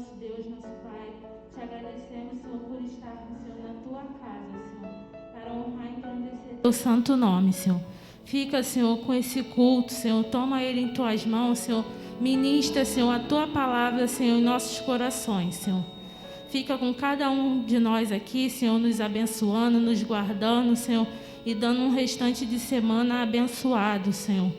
nosso Deus, nosso Pai, te agradecemos, Senhor, por estarmos, Senhor, na tua casa, Senhor, para honrar e engrandecer teu santo nome, Senhor. Fica, Senhor, com esse culto, Senhor, toma ele em tuas mãos, Senhor, ministra, Senhor, a tua palavra, Senhor, em nossos corações, Senhor. Fica com cada um de nós aqui, Senhor, nos abençoando, nos guardando, Senhor, e dando um restante de semana abençoado, Senhor,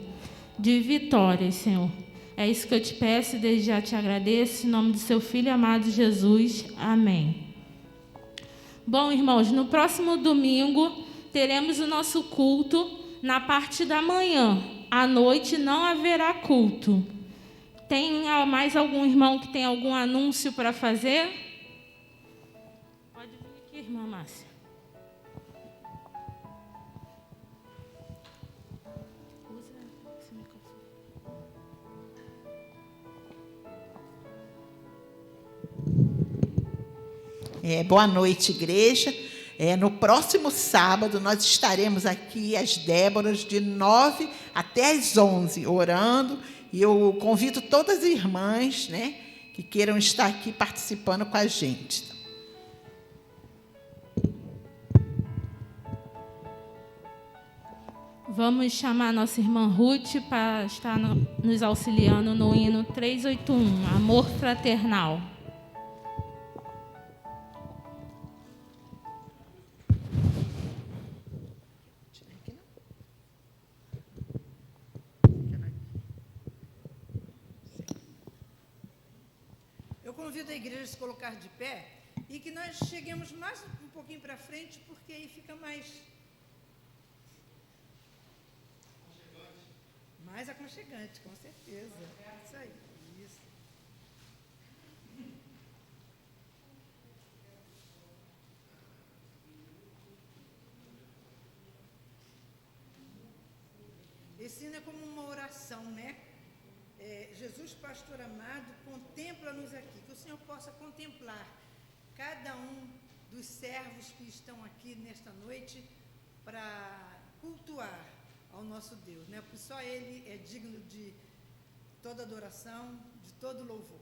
de vitórias, Senhor. É isso que eu te peço e desde já te agradeço, em nome do seu Filho amado Jesus. Amém. Bom, irmãos, no próximo domingo teremos o nosso culto na parte da manhã. À noite não haverá culto. Tem mais algum irmão que tem algum anúncio para fazer? Pode vir aqui, irmã Márcia. Usa esse microfone. Boa noite, igreja. No próximo sábado, nós estaremos aqui, as Déboras, de 9 até as 11, orando. E eu convido todas as irmãs, né, que queiram estar aqui participando com a gente. Vamos chamar a nossa irmã Ruth para estar nos auxiliando no hino 381, Amor Fraternal. Eu convido a igreja a se colocar de pé e que nós cheguemos mais um pouquinho para frente, porque aí fica mais aconchegante, com certeza. Isso aí. Isso. Esse hino é como uma oração, né? Jesus, pastor amado, contempla-nos aqui, que o Senhor possa contemplar cada um dos servos que estão aqui nesta noite para cultuar ao nosso Deus, né? Porque só Ele é digno de toda adoração, de todo louvor.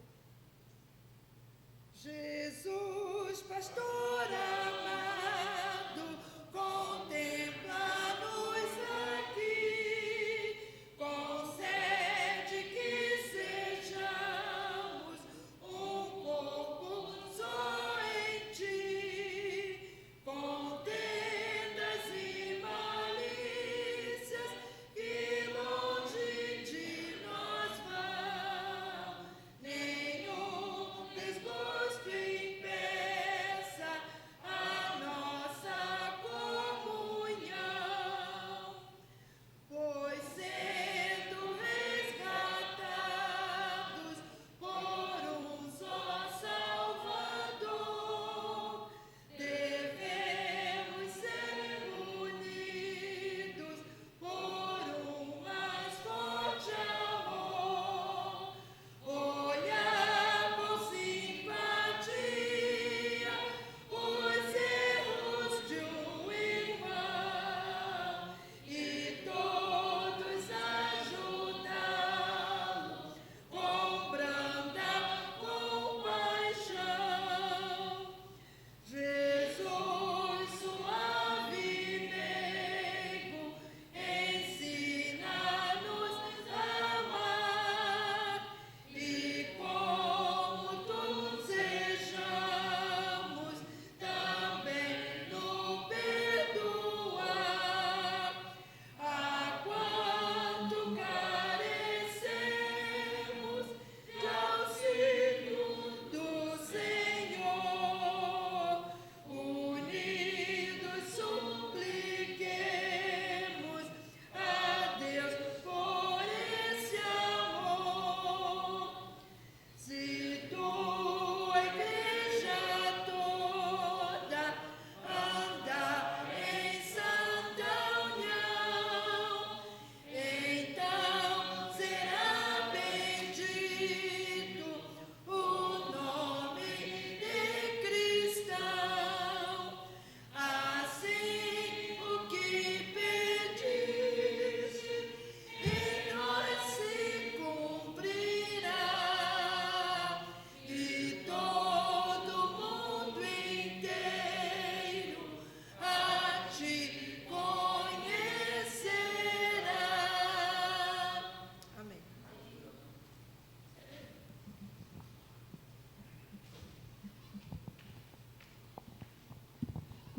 Jesus, pastor amado, contempla-nos aqui, concede que sejamos um corpo só em ti, contendas e malícias que longe de nós vão, nenhum desgosto impeça a nossa comunhão.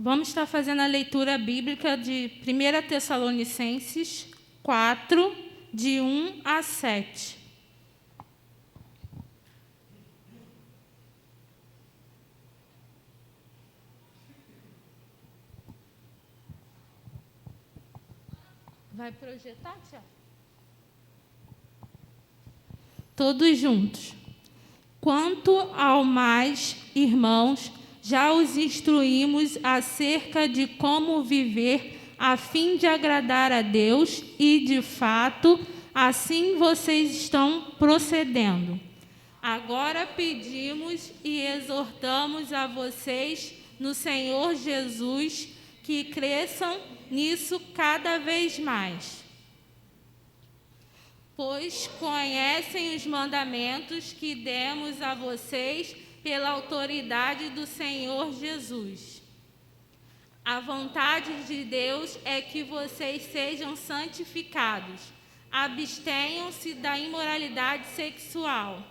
Vamos estar fazendo a leitura bíblica de 1 Tessalonicenses 4, de 1 a 7. Vai projetar, Tiago? Todos juntos. Quanto ao mais, irmãos, já os instruímos acerca de como viver a fim de agradar a Deus e, de fato, assim vocês estão procedendo. Agora pedimos e exortamos a vocês no Senhor Jesus que cresçam nisso cada vez mais, pois conhecem os mandamentos que demos a vocês pela autoridade do Senhor Jesus. A vontade de Deus é que vocês sejam santificados, abstenham-se da imoralidade sexual.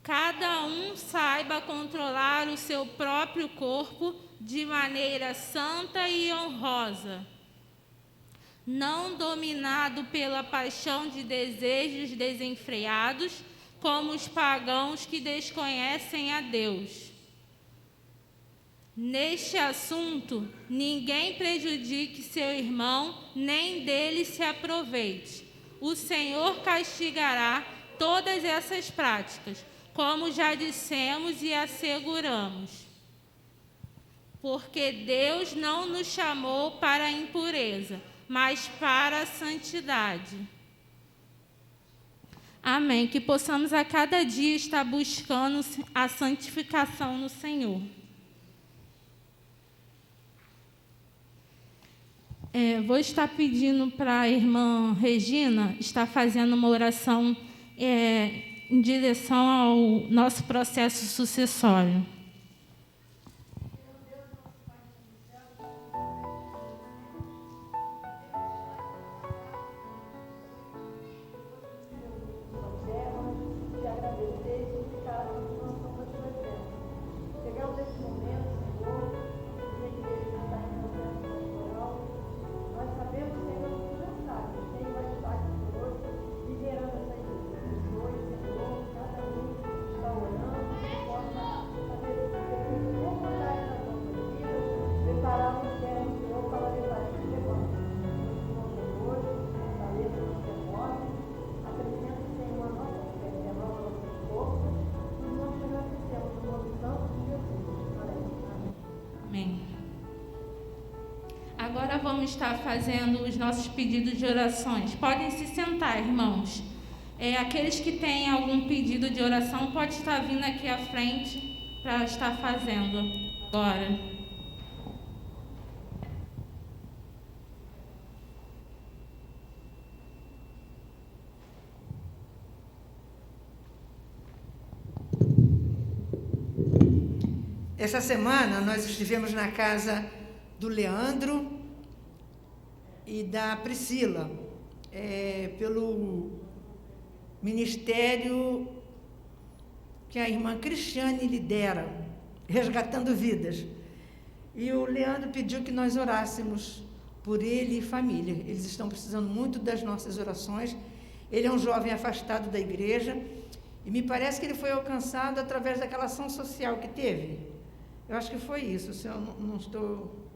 Cada um saiba controlar o seu próprio corpo de maneira santa e honrosa, não dominado pela paixão de desejos desenfreados, como os pagãos que desconhecem a Deus. Neste assunto, ninguém prejudique seu irmão, nem dele se aproveite. O Senhor castigará todas essas práticas, como já dissemos e asseguramos. Porque Deus não nos chamou para a impureza, mas para a santidade. Amém. Que possamos a cada dia estar buscando a santificação no Senhor. Vou estar pedindo para a irmã Regina estar fazendo uma oração em direção ao nosso processo sucessório. Agora vamos estar fazendo os nossos pedidos de orações. Podem se sentar, irmãos. Aqueles que têm algum pedido de oração, pode estar vindo aqui à frente para estar fazendo agora. Essa semana nós estivemos na casa do Leandro e da Priscila, pelo ministério que a irmã Cristiane lidera, Resgatando Vidas. E o Leandro pediu que nós orássemos por ele e família. Eles estão precisando muito das nossas orações. Ele é um jovem afastado da igreja e me parece que ele foi alcançado através daquela ação social que teve. Eu acho que foi isso, se eu não estou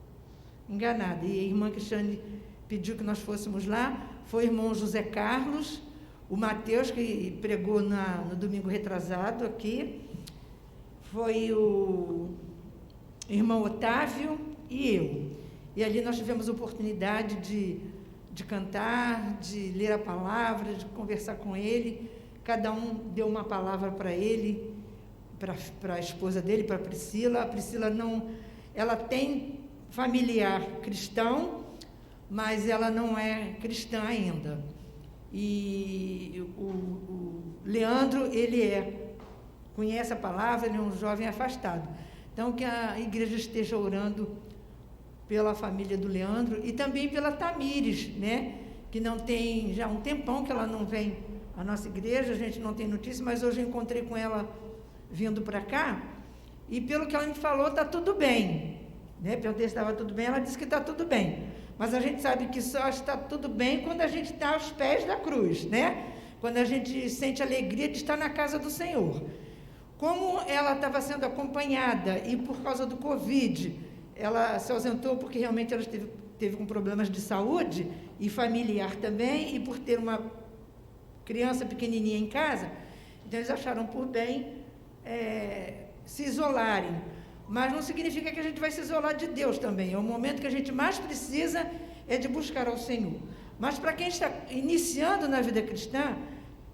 enganada. E a irmã Cristiane pediu que nós fôssemos lá. Foi o irmão José Carlos, o Mateus, que pregou no domingo retrasado aqui, foi o irmão Otávio e eu. E ali nós tivemos a oportunidade de cantar, de ler a palavra, de conversar com ele. Cada um deu uma palavra para ele, para a esposa dele, para a Priscila. A Priscila ela tem familiar cristão, mas ela não é cristã ainda. E o Leandro, ele conhece a palavra, ele é um jovem afastado. Então, que a igreja esteja orando pela família do Leandro e também pela Tamires, né? Que não tem, já um tempão que ela não vem à nossa igreja, a gente não tem notícia, mas hoje eu encontrei com ela vindo para cá, e pelo que ela me falou, está tudo bem. né? Perguntei se estava tudo bem, ela disse que está tudo bem. Mas a gente sabe que só está tudo bem quando a gente está aos pés da cruz, né? Quando a gente sente a alegria de estar na casa do Senhor. Como ela estava sendo acompanhada e por causa do Covid, ela se ausentou porque realmente ela teve com problemas de saúde e familiar também, e por ter uma criança pequenininha em casa, então eles acharam por bem se isolarem. Mas não significa que a gente vai se isolar de Deus também. É o momento que a gente mais precisa é de buscar ao Senhor. Mas para quem está iniciando na vida cristã,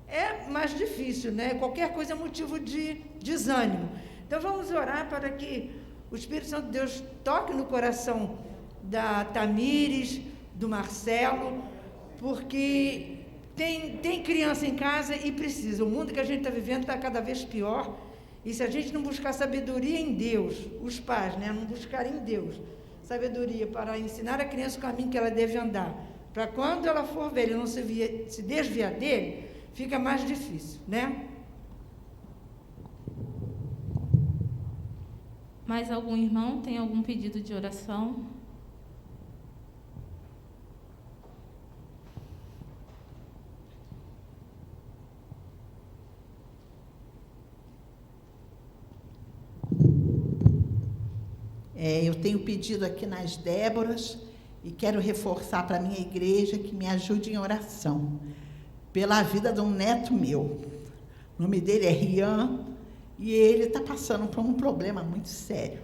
é mais difícil, né? Qualquer coisa é motivo de desânimo. Então vamos orar para que o Espírito Santo de Deus toque no coração da Tamires, do Marcelo, porque tem criança em casa e precisa. O mundo que a gente está vivendo está cada vez pior. E se a gente não buscar sabedoria em Deus, os pais, né, não buscarem em Deus sabedoria para ensinar a criança o caminho que ela deve andar, para quando ela for ver, ele não se desviar dele, fica mais difícil, né? Mais algum irmão tem algum pedido de oração? Eu tenho pedido aqui nas Déboras e quero reforçar para a minha igreja que me ajude em oração pela vida de um neto meu. O nome dele é Rian e ele está passando por um problema muito sério.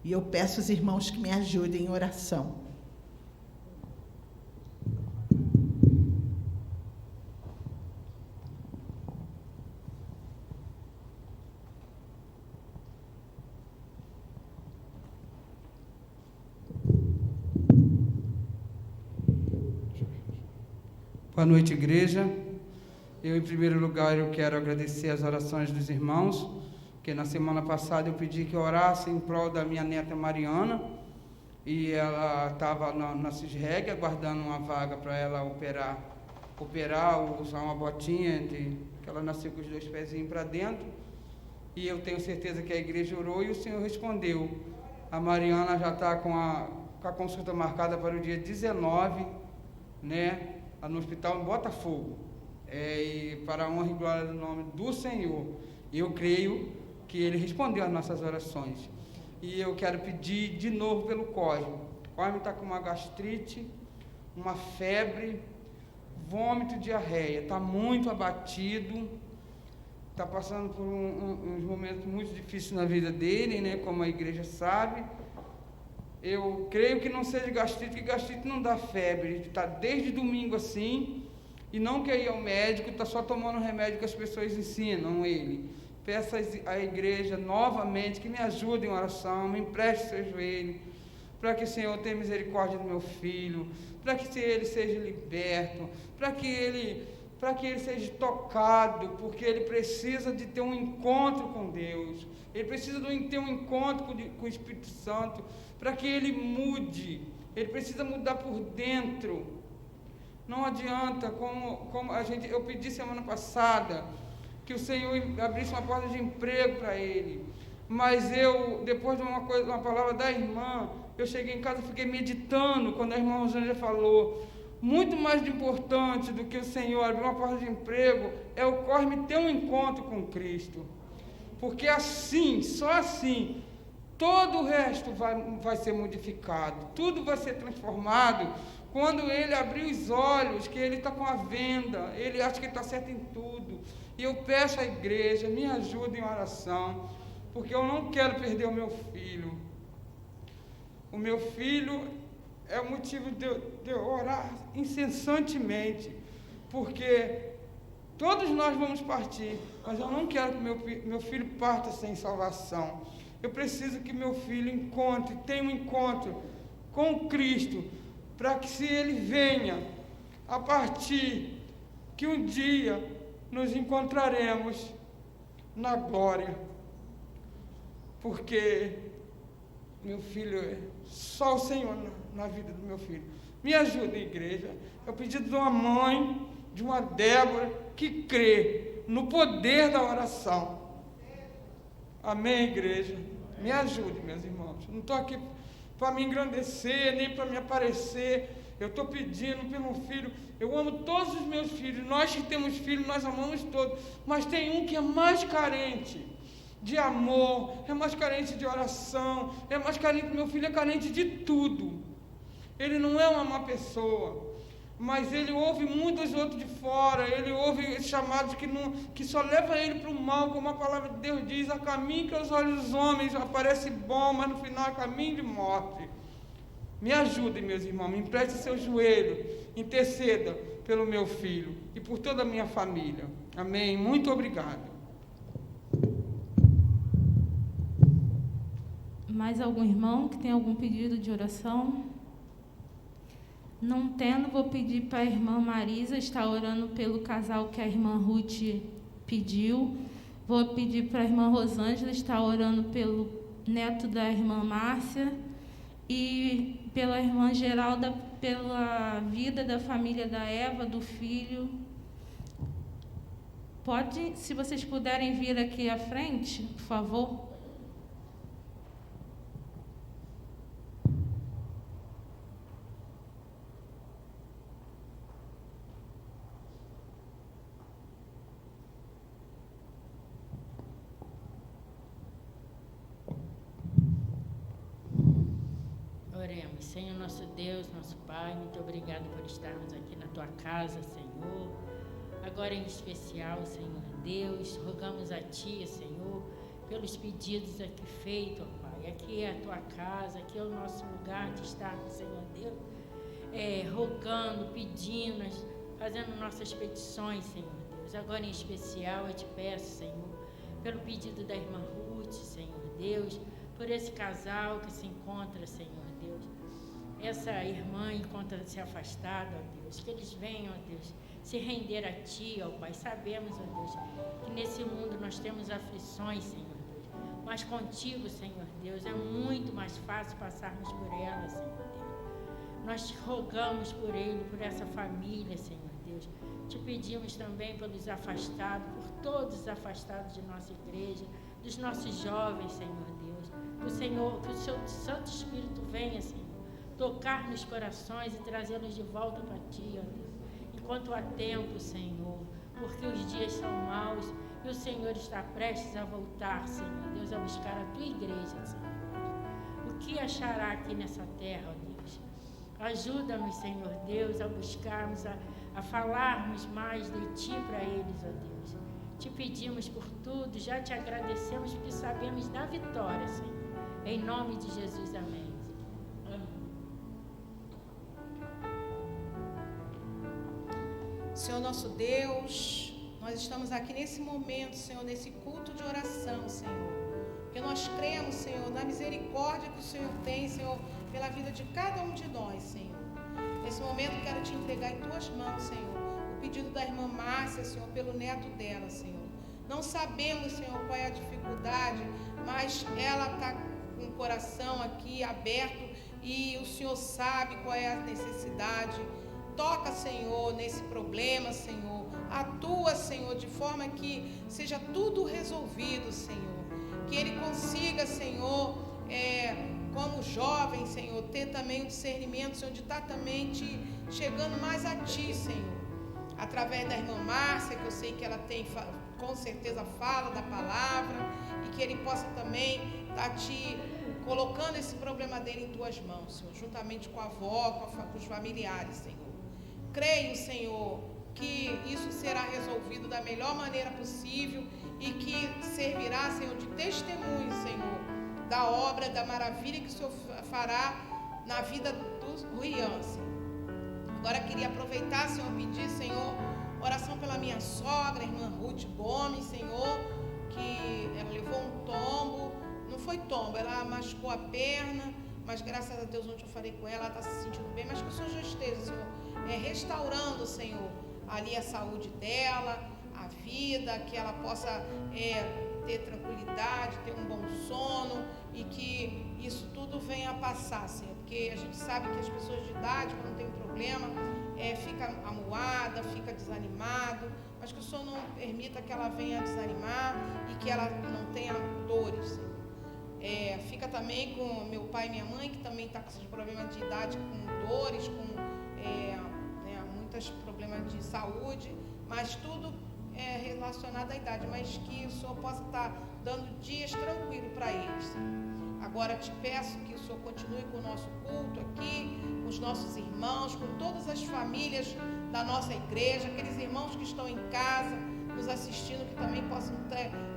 E eu peço aos irmãos que me ajudem em oração. Boa noite, igreja. Eu, em primeiro lugar, eu quero agradecer as orações dos irmãos, que na semana passada eu pedi que orassem em prol da minha neta Mariana, e ela estava na CISREG, aguardando uma vaga para ela operar, usar uma botinha, que ela nasceu com os 2 pezinhos para dentro, e eu tenho certeza que a igreja orou e o Senhor respondeu. A Mariana já está com a consulta marcada para o dia 19, né? No hospital em Botafogo, e para a honra e glória do nome do Senhor, eu creio que Ele respondeu às nossas orações. E eu quero pedir de novo pelo Cosme. O Cosme está com uma gastrite, uma febre, vômito, diarreia, está muito abatido, está passando por uns momentos muito difíceis na vida dele, né, como a igreja sabe. Eu creio que não seja gastrite, que gastrite não dá febre. Ele está desde domingo assim, e não quer ir ao médico, está só tomando o remédio que as pessoas ensinam ele. Peço à igreja novamente que me ajude em oração, me empreste seu joelho, para que o Senhor tenha misericórdia do meu filho, para que ele seja liberto, para que ele seja tocado, porque ele precisa de ter um encontro com Deus, ele precisa de ter um encontro com o Espírito Santo, para que ele mude, ele precisa mudar por dentro. Não adianta, eu pedi semana passada, que o Senhor abrisse uma porta de emprego para ele, mas depois de uma palavra da irmã, eu cheguei em casa e fiquei meditando, quando a irmã Rosângela falou, muito mais importante do que o Senhor abrir uma porta de emprego, é o Cosme ter um encontro com Cristo, porque assim, só assim, todo o resto vai ser modificado, tudo vai ser transformado, quando ele abrir os olhos, que ele está com a venda, ele acha que ele está certo em tudo, e eu peço à igreja, me ajude em oração, porque eu não quero perder o meu filho. O meu filho é o motivo de eu orar incessantemente, porque todos nós vamos partir, mas eu não quero que meu filho parta sem salvação. Eu preciso que meu filho tenha um encontro com Cristo, para que se ele venha, a partir que um dia nos encontraremos na glória, porque meu filho, só o Senhor na vida do meu filho. Me ajuda, igreja. É o pedido de uma mãe, de uma Débora, que crê no poder da oração. Amém, igreja? Me ajude, meus irmãos. Não estou aqui para me engrandecer, nem para me aparecer. Eu estou pedindo pelo filho. Eu amo todos os meus filhos. Nós que temos filhos, nós amamos todos. Mas tem um que é mais carente de amor, é mais carente de oração, é mais carente. Meu filho é carente de tudo. Ele não é uma má pessoa, mas ele ouve muitos outros de fora. Ele ouve chamados que só leva ele para o mal, como a palavra de Deus diz: a caminho que aos olhos dos homens aparece bom, mas no final é caminho de morte. Me ajudem, meus irmãos, me empreste seu joelho, interceda pelo meu filho e por toda a minha família. Amém. Muito obrigado. Mais algum irmão que tem algum pedido de oração? Não tendo, vou pedir para a irmã Marisa estar orando pelo casal que a irmã Ruth pediu. Vou pedir para a irmã Rosângela estar orando pelo neto da irmã Márcia e pela irmã Geralda, pela vida da família da Eva, do filho. Pode, se vocês puderem vir aqui à frente, por favor. Oremos. Senhor nosso Deus, nosso Pai, muito obrigado por estarmos aqui na Tua casa, Senhor. Agora em especial, Senhor Deus, rogamos a Ti, Senhor, pelos pedidos aqui feitos, ó Pai. Aqui é a Tua casa, aqui é o nosso lugar de estarmos, Senhor Deus, rogando, pedindo, fazendo nossas petições, Senhor Deus. Agora em especial eu Te peço, Senhor, pelo pedido da irmã Ruth, Senhor Deus, por esse casal que se encontra, Senhor Deus. Essa irmã encontra-se afastada, ó Deus, que eles venham, ó Deus, se render a Ti, ó Pai. Sabemos, ó Deus, que nesse mundo nós temos aflições, Senhor Deus, mas contigo, Senhor Deus, é muito mais fácil passarmos por ela, Senhor Deus. Nós te rogamos por ele, por essa família, Senhor Deus. Te pedimos também pelos afastados, por todos os afastados de nossa igreja, dos nossos jovens, Senhor Deus. Que o Seu Santo Espírito venha, Senhor, tocar nos corações e trazê-los de volta para Ti, ó Deus. Enquanto há tempo, Senhor, porque os dias são maus e o Senhor está prestes a voltar, Senhor Deus, a buscar a Tua igreja, Senhor Deus. O que achará aqui nessa terra, ó Deus? Ajuda-nos, Senhor Deus, a buscarmos, a falarmos mais de Ti para eles, ó Deus. Te pedimos por tudo, já Te agradecemos porque sabemos da vitória, Senhor. Em nome de Jesus, amém. Senhor nosso Deus, nós estamos aqui nesse momento, Senhor, nesse culto de oração, Senhor. Porque nós cremos, Senhor, na misericórdia que o Senhor tem, Senhor, pela vida de cada um de nós, Senhor. Nesse momento quero Te entregar em Tuas mãos, Senhor, o pedido da irmã Márcia, Senhor, pelo neto dela, Senhor. Não sabemos, Senhor, qual é a dificuldade, mas ela está com o coração aqui aberto e o Senhor sabe qual é a necessidade. Toca, Senhor, nesse problema, Senhor. Atua, Senhor, de forma que seja tudo resolvido, Senhor. Que ele consiga, Senhor, como jovem, Senhor, ter também o discernimento, Senhor, de estar também chegando mais a Ti, Senhor. Através da irmã Márcia, que eu sei que ela tem, com certeza, fala da palavra, e que ele possa também estar Te colocando esse problema dele em Tuas mãos, Senhor, juntamente com a avó, com os familiares, Senhor. Creio, Senhor, que isso será resolvido da melhor maneira possível e que servirá, Senhor, de testemunho, Senhor, da obra, da maravilha que o Senhor fará na vida do Rian, Senhor. Agora queria aproveitar, Senhor, pedir, Senhor, oração pela minha sogra, irmã Ruth Gomes, Senhor, que ela levou um tombo, não foi tombo, ela machucou a perna, mas graças a Deus ontem eu falei com ela está se sentindo bem, mas que o Senhor já esteja, Senhor, restaurando, Senhor, ali a saúde dela, a vida, que ela possa ter tranquilidade, ter um bom sono e que isso tudo venha a passar, Senhor, porque a gente sabe que as pessoas de idade, quando tem um problema, fica amuada, fica desanimado, mas que o Senhor não permita que ela venha a desanimar e que ela não tenha dores, Senhor. Fica também com meu pai e minha mãe, que também está com esses problemas de idade, com dores, com muitos problemas de saúde, mas tudo relacionado à idade, mas que o Senhor possa estar dando dias tranquilos para eles. Agora te peço que o Senhor continue com o nosso culto aqui, com os nossos irmãos, com todas as famílias da nossa igreja, aqueles irmãos que estão em casa, nos assistindo, que também possam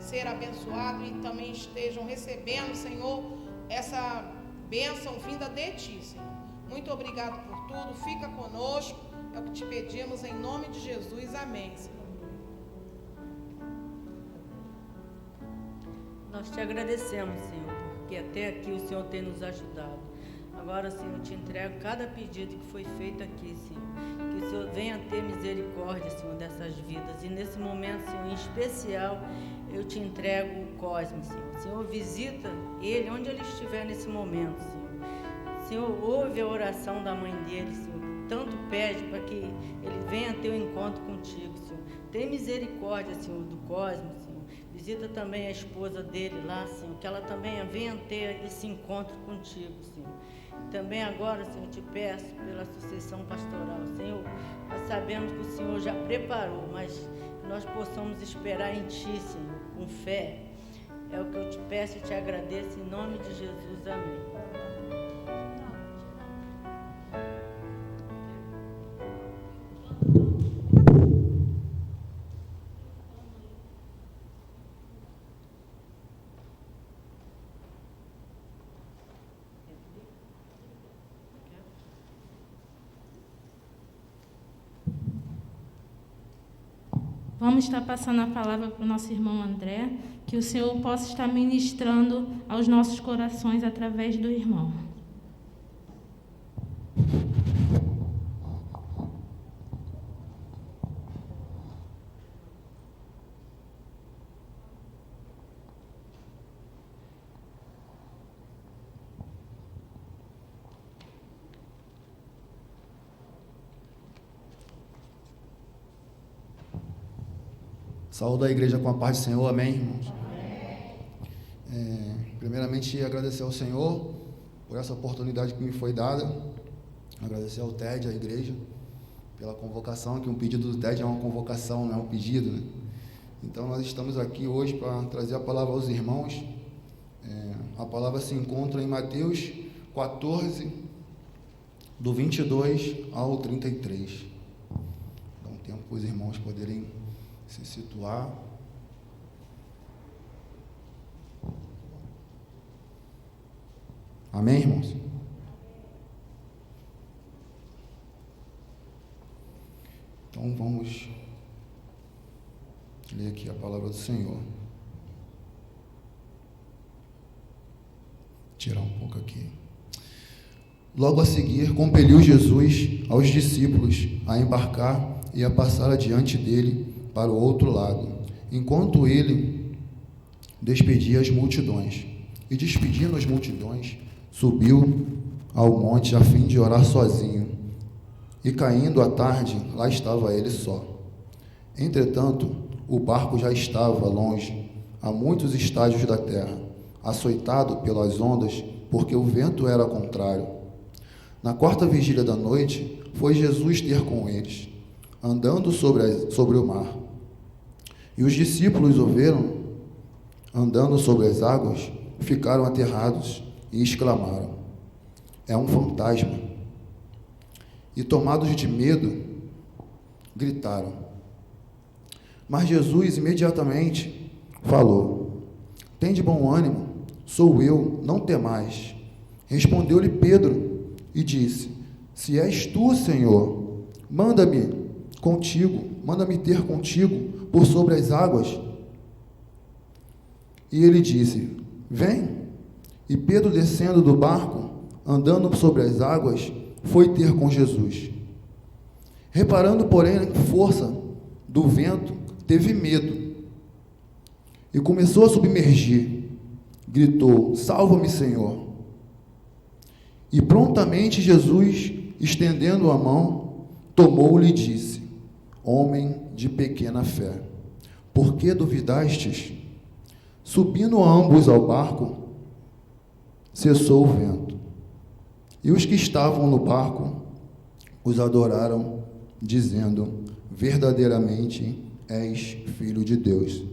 ser abençoados e também estejam recebendo, Senhor, essa bênção vinda de Ti, Senhor. Muito obrigado por tudo, fica conosco, é o que te pedimos em nome de Jesus, amém, Senhor. Nós te agradecemos, Senhor, porque até aqui o Senhor tem nos ajudado. Agora, Senhor, eu te entrego cada pedido que foi feito aqui, Senhor. Que o Senhor venha ter misericórdia, Senhor, dessas vidas. E nesse momento, Senhor, em especial, eu te entrego o Cosme, Senhor. Senhor, visita ele onde ele estiver nesse momento, Senhor. Senhor, ouve a oração da mãe dele, Senhor. Tanto pede para que ele venha ter um encontro contigo, Senhor. Tem misericórdia, Senhor, do Cosme, Senhor. Visita também a esposa dele lá, Senhor. Que ela também venha ter esse encontro contigo, Senhor. Também agora, Senhor, te peço pela sucessão pastoral, Senhor, nós sabemos que o Senhor já preparou, mas que nós possamos esperar em Ti, Senhor, com fé. É o que eu te peço e te agradeço em nome de Jesus, amém. Vamos estar passando a palavra para o nosso irmão André, que o Senhor possa estar ministrando aos nossos corações através do irmão. Saúdo a igreja com a paz do Senhor, amém, irmãos? Primeiramente, agradecer ao Senhor por essa oportunidade que me foi dada, agradecer ao TED, à igreja, pela convocação, que um pedido do TED é uma convocação, não é um pedido, né? Então, nós estamos aqui hoje para trazer a palavra aos irmãos. A palavra se encontra em Mateus 14, do 22 ao 33. Dá um tempo para os irmãos poderem se situar. Amém, irmãos? Então vamos ler aqui a palavra do Senhor. Tirar um pouco aqui. Logo a seguir, compeliu Jesus aos discípulos a embarcar e a passar adiante dele para o outro lado, enquanto ele despedia as multidões. E despedindo as multidões, subiu ao monte a fim de orar sozinho. E caindo a tarde, lá estava ele só. Entretanto, o barco já estava longe, a muitos estádios da terra, açoitado pelas ondas, porque o vento era contrário. Na quarta vigília da noite, foi Jesus ter com eles, andando sobre o mar. E os discípulos o viram andando sobre as águas, ficaram aterrados e exclamaram: é um fantasma. E tomados de medo, gritaram. Mas Jesus imediatamente falou: tende bom ânimo, sou eu, não temais. Respondeu-lhe Pedro e disse: se és tu, Senhor, manda-me ter contigo por sobre as águas. E ele disse: vem. E Pedro, descendo do barco, andando sobre as águas, foi ter com Jesus. Reparando, porém, a força do vento, teve medo e começou a submergir. Gritou: salva-me, Senhor. E prontamente Jesus, estendendo a mão, tomou-lhe e disse: homem de pequena fé, por que duvidastes? Subindo ambos ao barco, cessou o vento. E os que estavam no barco os adoraram, dizendo: verdadeiramente és Filho de Deus.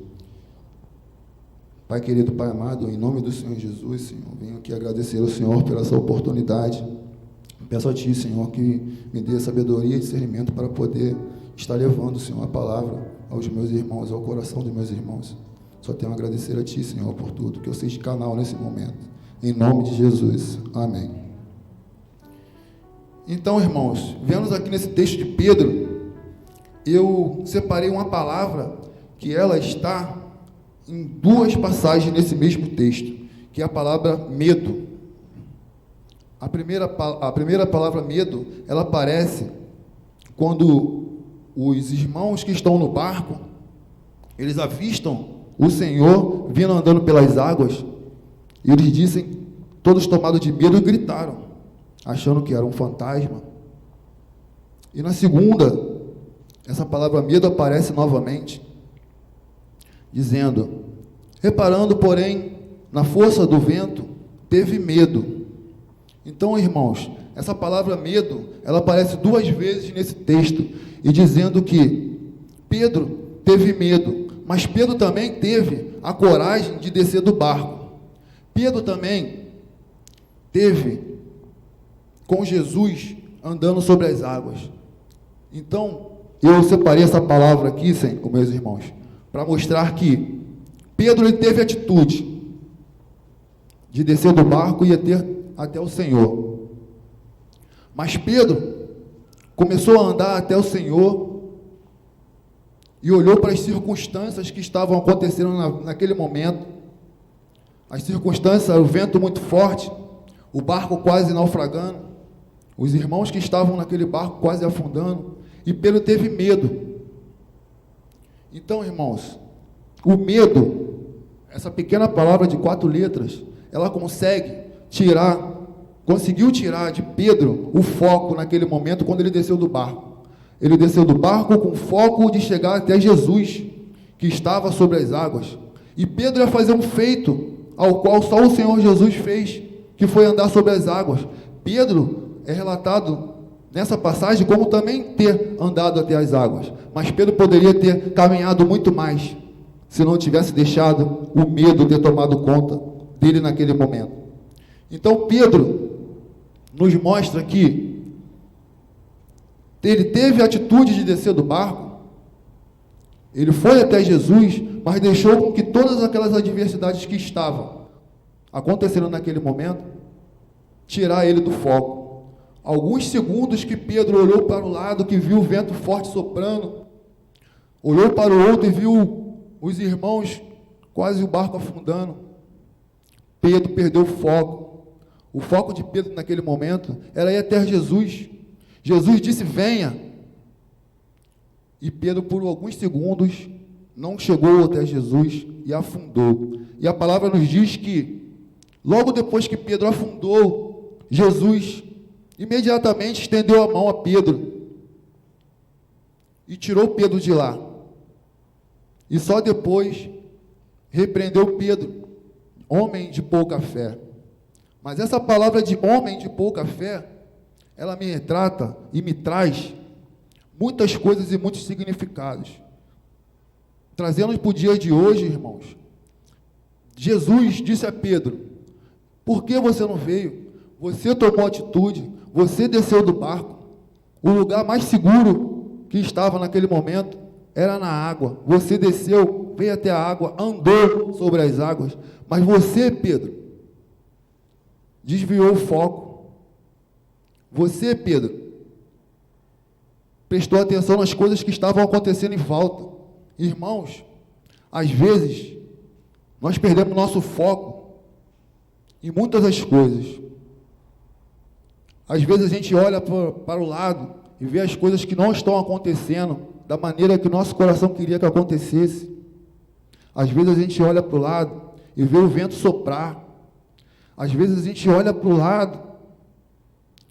Pai querido, Pai amado, em nome do Senhor Jesus, Senhor, venho aqui agradecer ao Senhor pela essa oportunidade. Peço a Ti, Senhor, que me dê sabedoria e discernimento para poder estar levando, Senhor, a palavra aos meus irmãos, ao coração dos meus irmãos. Só tenho a agradecer a Ti, Senhor, por tudo, que eu seja canal nesse momento. Em nome de Jesus. Amém. Então, irmãos, vemos aqui nesse texto de Pedro, eu separei uma palavra que ela está em duas passagens nesse mesmo texto, que é a palavra medo. A primeira palavra medo, ela aparece quando os irmãos que estão no barco, eles avistam o Senhor vindo andando pelas águas, e eles dizem, todos tomados de medo, gritaram, achando que era um fantasma. E na segunda, essa palavra medo aparece novamente, dizendo: reparando, porém, na força do vento, teve medo. Então, irmãos, essa palavra medo, ela aparece duas vezes nesse texto, e dizendo que Pedro teve medo, mas Pedro também teve a coragem de descer do barco. Pedro também teve com Jesus andando sobre as águas. Então, eu separei essa palavra aqui, com meus irmãos, para mostrar que Pedro ele teve atitude de descer do barco e ir até o Senhor. Mas Pedro começou a andar até o Senhor e olhou para as circunstâncias que estavam acontecendo naquele momento. As circunstâncias, o vento muito forte, o barco quase naufragando, os irmãos que estavam naquele barco quase afundando, e Pedro teve medo. Então, irmãos, o medo, essa pequena palavra de 4 letras, ela conseguiu tirar de Pedro o foco naquele momento quando ele desceu do barco. Ele desceu do barco com o foco de chegar até Jesus, que estava sobre as águas. E Pedro ia fazer um feito ao qual só o Senhor Jesus fez, que foi andar sobre as águas. Pedro é relatado nessa passagem como também ter andado até as águas. Mas Pedro poderia ter caminhado muito mais, se não tivesse deixado o medo ter tomado conta dele naquele momento. Então Pedro nos mostra que ele teve a atitude de descer do barco, ele foi até Jesus, mas deixou com que todas aquelas adversidades que estavam acontecendo naquele momento, tirar ele do foco. Alguns segundos que Pedro olhou para o lado, que viu o vento forte soprando, olhou para o outro e viu os irmãos, quase o barco afundando, Pedro perdeu o foco. O foco de Pedro naquele momento era ir até Jesus. Jesus disse: venha. E Pedro, por alguns segundos, não chegou até Jesus e afundou. E a palavra nos diz que, logo depois que Pedro afundou, Jesus imediatamente estendeu a mão a Pedro e tirou Pedro de lá. E só depois repreendeu Pedro, homem de pouca fé. Mas essa palavra de homem de pouca fé, ela me retrata e me traz muitas coisas e muitos significados. Trazendo para o dia de hoje, irmãos, Jesus disse a Pedro: por que você não veio? Você tomou atitude, você desceu do barco. O lugar mais seguro que estava naquele momento era na água. Você desceu, veio até a água, andou sobre as águas. Mas você, Pedro, desviou o foco. Você, Pedro, prestou atenção nas coisas que estavam acontecendo em volta. Irmãos, às vezes, nós perdemos nosso foco em muitas das coisas. Às vezes a gente olha para o lado e vê as coisas que não estão acontecendo da maneira que o nosso coração queria que acontecesse. Às vezes a gente olha para o lado e vê o vento soprar. Às vezes a gente olha para o lado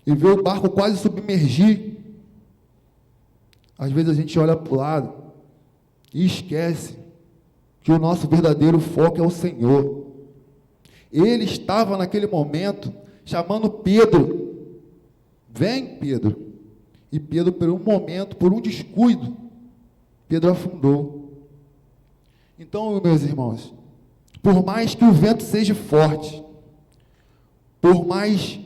e vê o barco quase submergir. Às vezes a gente olha para o lado e esquece que o nosso verdadeiro foco é o Senhor. Ele estava naquele momento chamando Pedro. Vem, Pedro. E Pedro, por um momento, por um descuido, Pedro afundou. Então, meus irmãos, por mais que o vento seja forte, por mais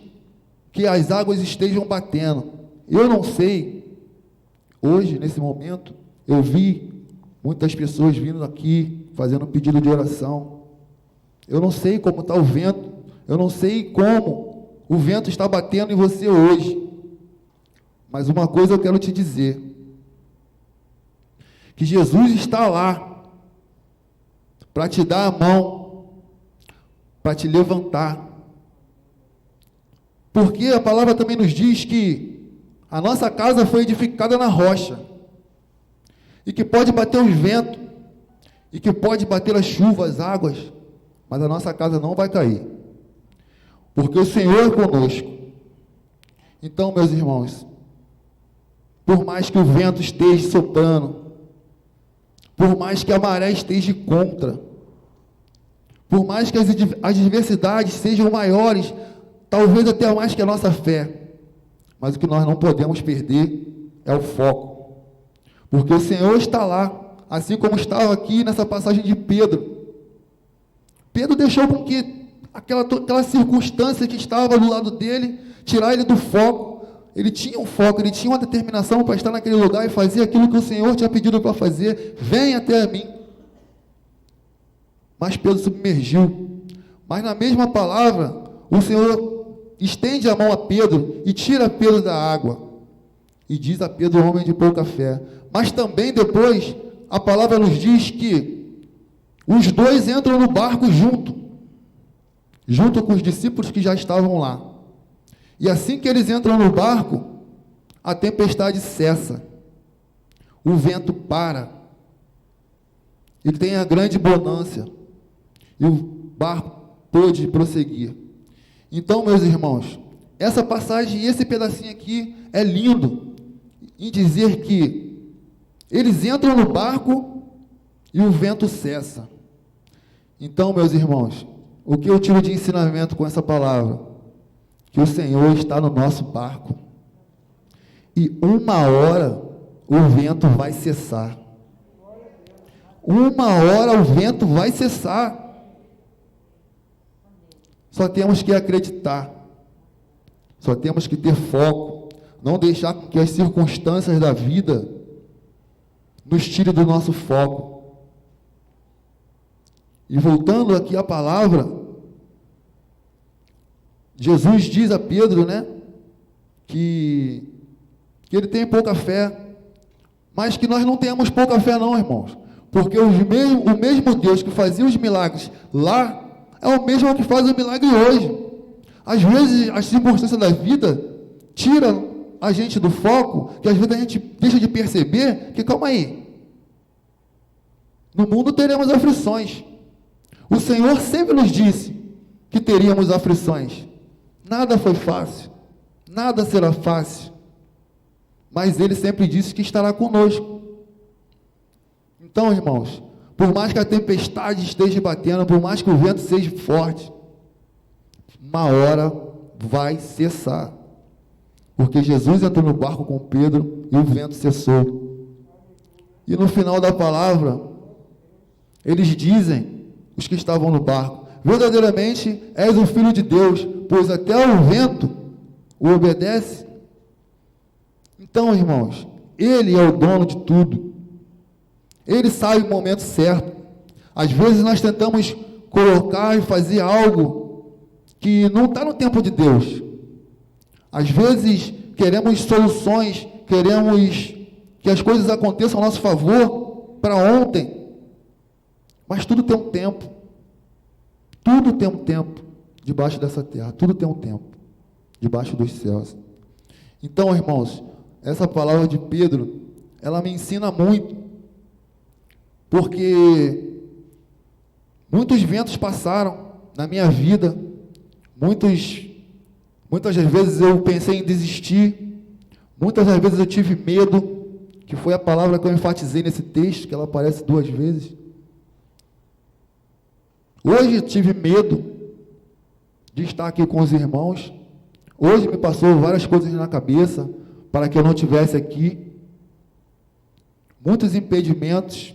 que as águas estejam batendo, eu não sei, hoje, nesse momento, eu vi muitas pessoas vindo aqui, fazendo um pedido de oração. Eu não sei como está o vento, eu não sei como o vento está batendo em você hoje. Mas uma coisa eu quero te dizer, que Jesus está lá, para te dar a mão, para te levantar. Porque a palavra também nos diz que a nossa casa foi edificada na rocha, e que pode bater os ventos, e que pode bater a chuva, as águas, mas a nossa casa não vai cair, porque o Senhor é conosco. Então, meus irmãos, por mais que o vento esteja soprando, por mais que a maré esteja contra, por mais que as adversidades sejam maiores, talvez até mais que a nossa fé, mas o que nós não podemos perder é o foco, porque o Senhor está lá, assim como estava aqui nessa passagem de Pedro. Pedro deixou com que aquela circunstância que estava do lado dele, tirar ele do foco. Ele tinha um foco, ele tinha uma determinação para estar naquele lugar e fazer aquilo que o Senhor tinha pedido para fazer. Vem até a mim. Mas Pedro submergiu. Mas na mesma palavra, o Senhor estende a mão a Pedro e tira Pedro da água. E diz a Pedro, homem de pouca fé. Mas também depois, a palavra nos diz que os dois entram no barco junto com os discípulos que já estavam lá. E assim que eles entram no barco, a tempestade cessa, o vento para, ele tem a grande bonança, e o barco pôde prosseguir. Então, meus irmãos, essa passagem e esse pedacinho aqui é lindo, em dizer que eles entram no barco e o vento cessa. Então, meus irmãos, o que eu tiro de ensinamento com essa palavra? Que o Senhor está no nosso barco, e uma hora o vento vai cessar. Uma hora o vento vai cessar. Só temos que acreditar, só temos que ter foco, não deixar que as circunstâncias da vida nos tirem do nosso foco. E voltando aqui à palavra, Jesus diz a Pedro, que ele tem pouca fé, mas que nós não temos pouca fé não, irmãos, porque o mesmo Deus que fazia os milagres lá, é o mesmo que faz o milagre hoje. Às vezes, as circunstâncias da vida tiram a gente do foco, que às vezes a gente deixa de perceber que, calma aí, no mundo teremos aflições. O Senhor sempre nos disse que teríamos aflições. Nada foi fácil, nada será fácil, mas Ele sempre disse que estará conosco. Então, irmãos, por mais que a tempestade esteja batendo, por mais que o vento seja forte, uma hora vai cessar, porque Jesus entrou no barco com Pedro e o vento cessou. E no final da palavra, eles dizem, os que estavam no barco, verdadeiramente és o Filho de Deus, pois até o vento o obedece. Então, irmãos, Ele é o dono de tudo. Ele sabe o momento certo. Às vezes nós tentamos colocar e fazer algo que não está no tempo de Deus. Às vezes queremos soluções, queremos que as coisas aconteçam a nosso favor para ontem. Mas tudo tem um tempo. Tudo tem um tempo debaixo dessa terra. Tudo tem um tempo debaixo dos céus. Então, irmãos, essa palavra de Pedro, ela me ensina muito, porque muitos ventos passaram na minha vida, muitas das vezes eu pensei em desistir, muitas das vezes eu tive medo, que foi a palavra que eu enfatizei nesse texto, que ela aparece 2 vezes. Hoje eu tive medo, de estar aqui com os irmãos. Hoje me passou várias coisas na cabeça para que eu não estivesse aqui. Muitos impedimentos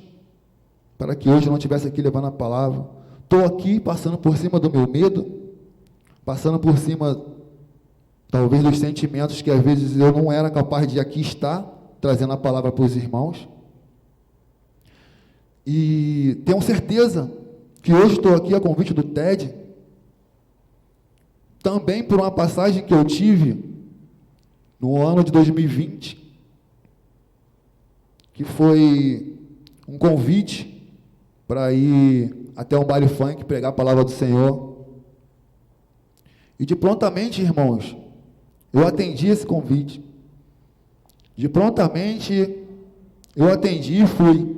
para que hoje eu não estivesse aqui levando a palavra. Estou aqui passando por cima do meu medo, passando por cima, talvez, dos sentimentos que às vezes eu não era capaz de aqui estar, trazendo a palavra para os irmãos. E tenho certeza que hoje estou aqui a convite do TED, também por uma passagem que eu tive no ano de 2020, que foi um convite para ir até um baile funk pregar a palavra do Senhor. E de prontamente, irmãos, eu atendi esse convite. De prontamente, eu atendi e fui.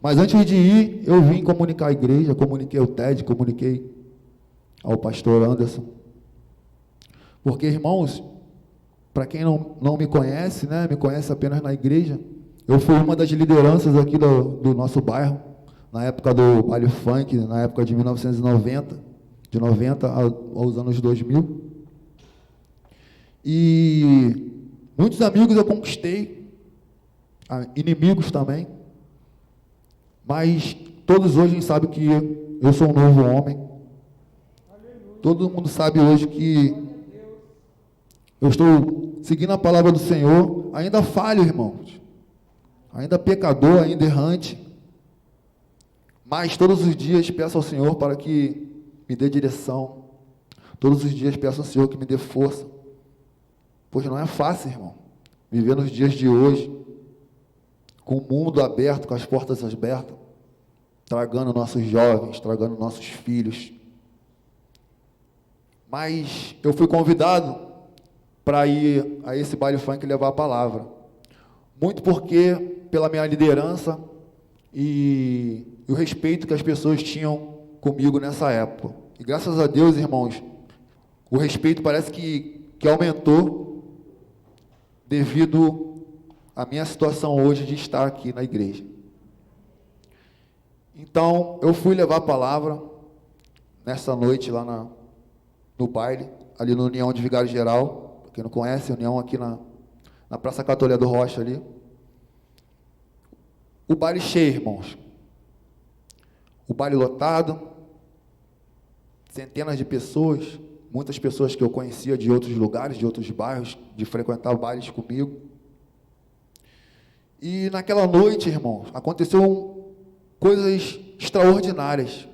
Mas antes de ir, eu vim comunicar a igreja, comuniquei ao TED, comuniquei ao pastor Anderson. Porque, irmãos, para quem não me conhece, né, me conhece apenas na igreja, eu fui uma das lideranças aqui do nosso bairro, na época do baile funk, na época de 1990, de 90 aos anos 2000. E muitos amigos eu conquistei, inimigos também, mas todos hoje sabem que eu sou um novo homem. Todo mundo sabe hoje que eu estou seguindo a palavra do Senhor, ainda falho, irmãos, ainda pecador, ainda errante, mas todos os dias peço ao Senhor para que me dê direção, todos os dias peço ao Senhor que me dê força, pois não é fácil, irmão, viver nos dias de hoje, com o mundo aberto, com as portas abertas, tragando nossos jovens, tragando nossos filhos. Mas eu fui convidado para ir a esse baile funk levar a palavra. Muito porque, pela minha liderança e o respeito que as pessoas tinham comigo nessa época. E graças a Deus, irmãos, o respeito parece que aumentou devido à minha situação hoje de estar aqui na igreja. Então, eu fui levar a palavra nessa noite lá no baile, ali no União de Vigário Geral. Pra quem não conhece, União aqui na Praça Catolé do Rocha ali. O baile cheio, irmãos. O baile lotado. Centenas de pessoas, muitas pessoas que eu conhecia de outros lugares, de outros bairros, de frequentar bailes comigo. E naquela noite, irmãos, aconteceu coisas extraordinárias.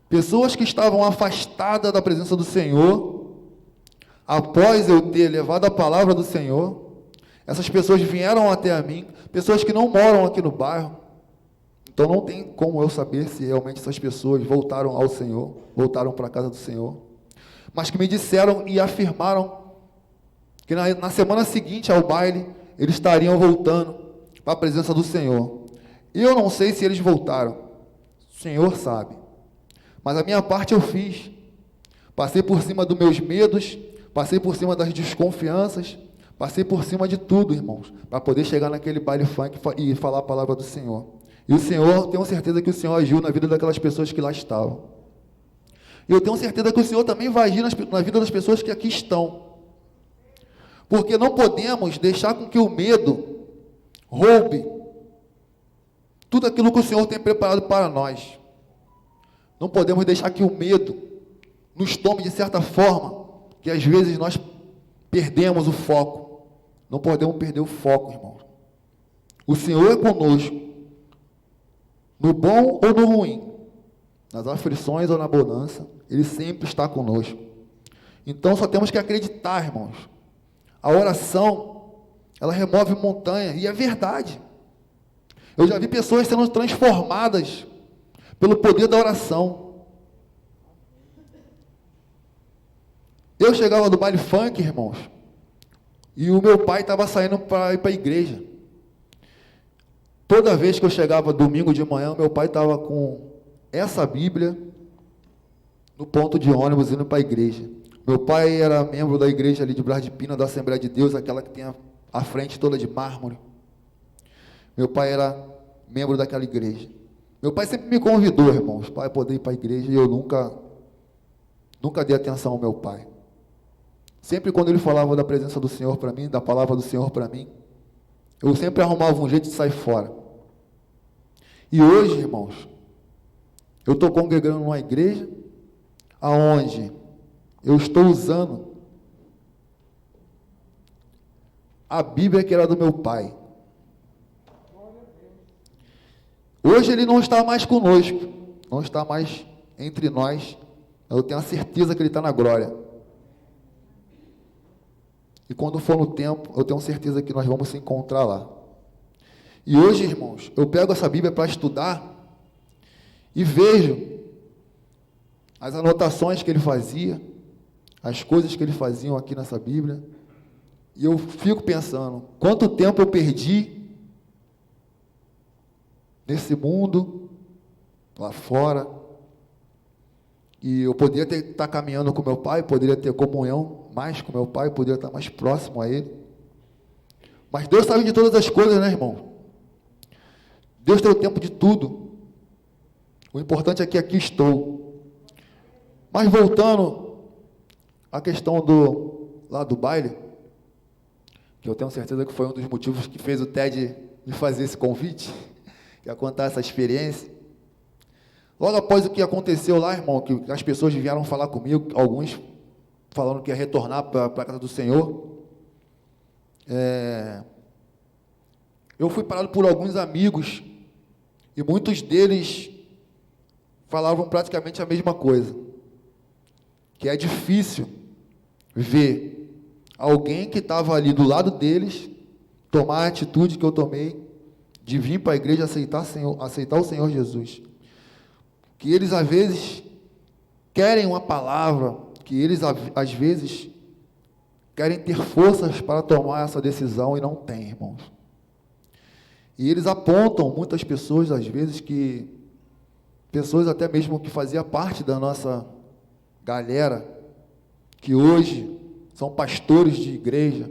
Pessoas que estavam afastadas da presença do Senhor, após eu ter levado a palavra do Senhor, essas pessoas vieram até a mim, pessoas que não moram aqui no bairro, então não tem como eu saber se realmente essas pessoas voltaram ao Senhor, voltaram para a casa do Senhor, mas que me disseram e afirmaram que na semana seguinte ao baile, eles estariam voltando para a presença do Senhor. Eu não sei se eles voltaram, o Senhor sabe, mas a minha parte eu fiz. Passei por cima dos meus medos, passei por cima das desconfianças, passei por cima de tudo, irmãos, para poder chegar naquele baile funk e falar a palavra do Senhor. E o Senhor, tenho certeza que o Senhor agiu na vida daquelas pessoas que lá estavam. E eu tenho certeza que o Senhor também vai agir na vida das pessoas que aqui estão. Porque não podemos deixar com que o medo roube tudo aquilo que o Senhor tem preparado para nós. Não podemos deixar que o medo nos tome de certa forma, que às vezes nós perdemos o foco. Não podemos perder o foco, irmãos. O Senhor é conosco, no bom ou no ruim, nas aflições ou na bonança, Ele sempre está conosco. Então só temos que acreditar, irmãos. A oração, ela remove montanha, e é verdade. Eu já vi pessoas sendo transformadas pelo poder da oração. Eu chegava do baile funk, irmãos, e o meu pai estava saindo para ir para a igreja. Toda vez que eu chegava domingo de manhã, meu pai estava com essa Bíblia no ponto de ônibus indo para a igreja. Meu pai era membro da igreja ali de Bras de Pina, da Assembleia de Deus, aquela que tem a frente toda de mármore. Meu pai era membro daquela igreja. Meu pai sempre me convidou, irmãos, para poder ir para a igreja, e eu nunca Nunca dei atenção ao meu pai. Sempre quando ele falava da presença do Senhor para mim, da palavra do Senhor para mim, eu sempre arrumava um jeito de sair fora. E hoje, irmãos, eu estou congregando numa igreja aonde eu estou usando a Bíblia que era do meu pai. Hoje ele não está mais conosco, não está mais entre nós. Eu tenho a certeza que ele está na glória. E quando for no tempo, eu tenho certeza que nós vamos se encontrar lá. E hoje, irmãos, eu pego essa Bíblia para estudar e vejo as anotações que ele fazia, as coisas que ele faziam aqui nessa Bíblia, e eu fico pensando, quanto tempo eu perdi nesse mundo, lá fora, e eu poderia estar caminhando com meu pai, poderia ter comunhão mais com meu pai, poderia estar mais próximo a ele. Mas Deus sabe de todas as coisas, né, irmão? Deus tem o tempo de tudo. O importante é que aqui estou. Mas voltando à questão do baile, que eu tenho certeza que foi um dos motivos que fez o Ted me fazer esse convite, que é contar essa experiência. Logo após o que aconteceu lá, irmão, que as pessoas vieram falar comigo, alguns falando que ia retornar para a casa do Senhor, eu fui parado por alguns amigos, e muitos deles falavam praticamente a mesma coisa, que é difícil ver alguém que estava ali do lado deles tomar a atitude que eu tomei, de vir para a igreja aceitar o Senhor Jesus. Que eles, às vezes, querem uma palavra, que eles, às vezes, querem ter forças para tomar essa decisão e não têm, irmãos. E eles apontam, muitas pessoas, às vezes, que pessoas até mesmo que faziam parte da nossa galera, que hoje são pastores de igreja,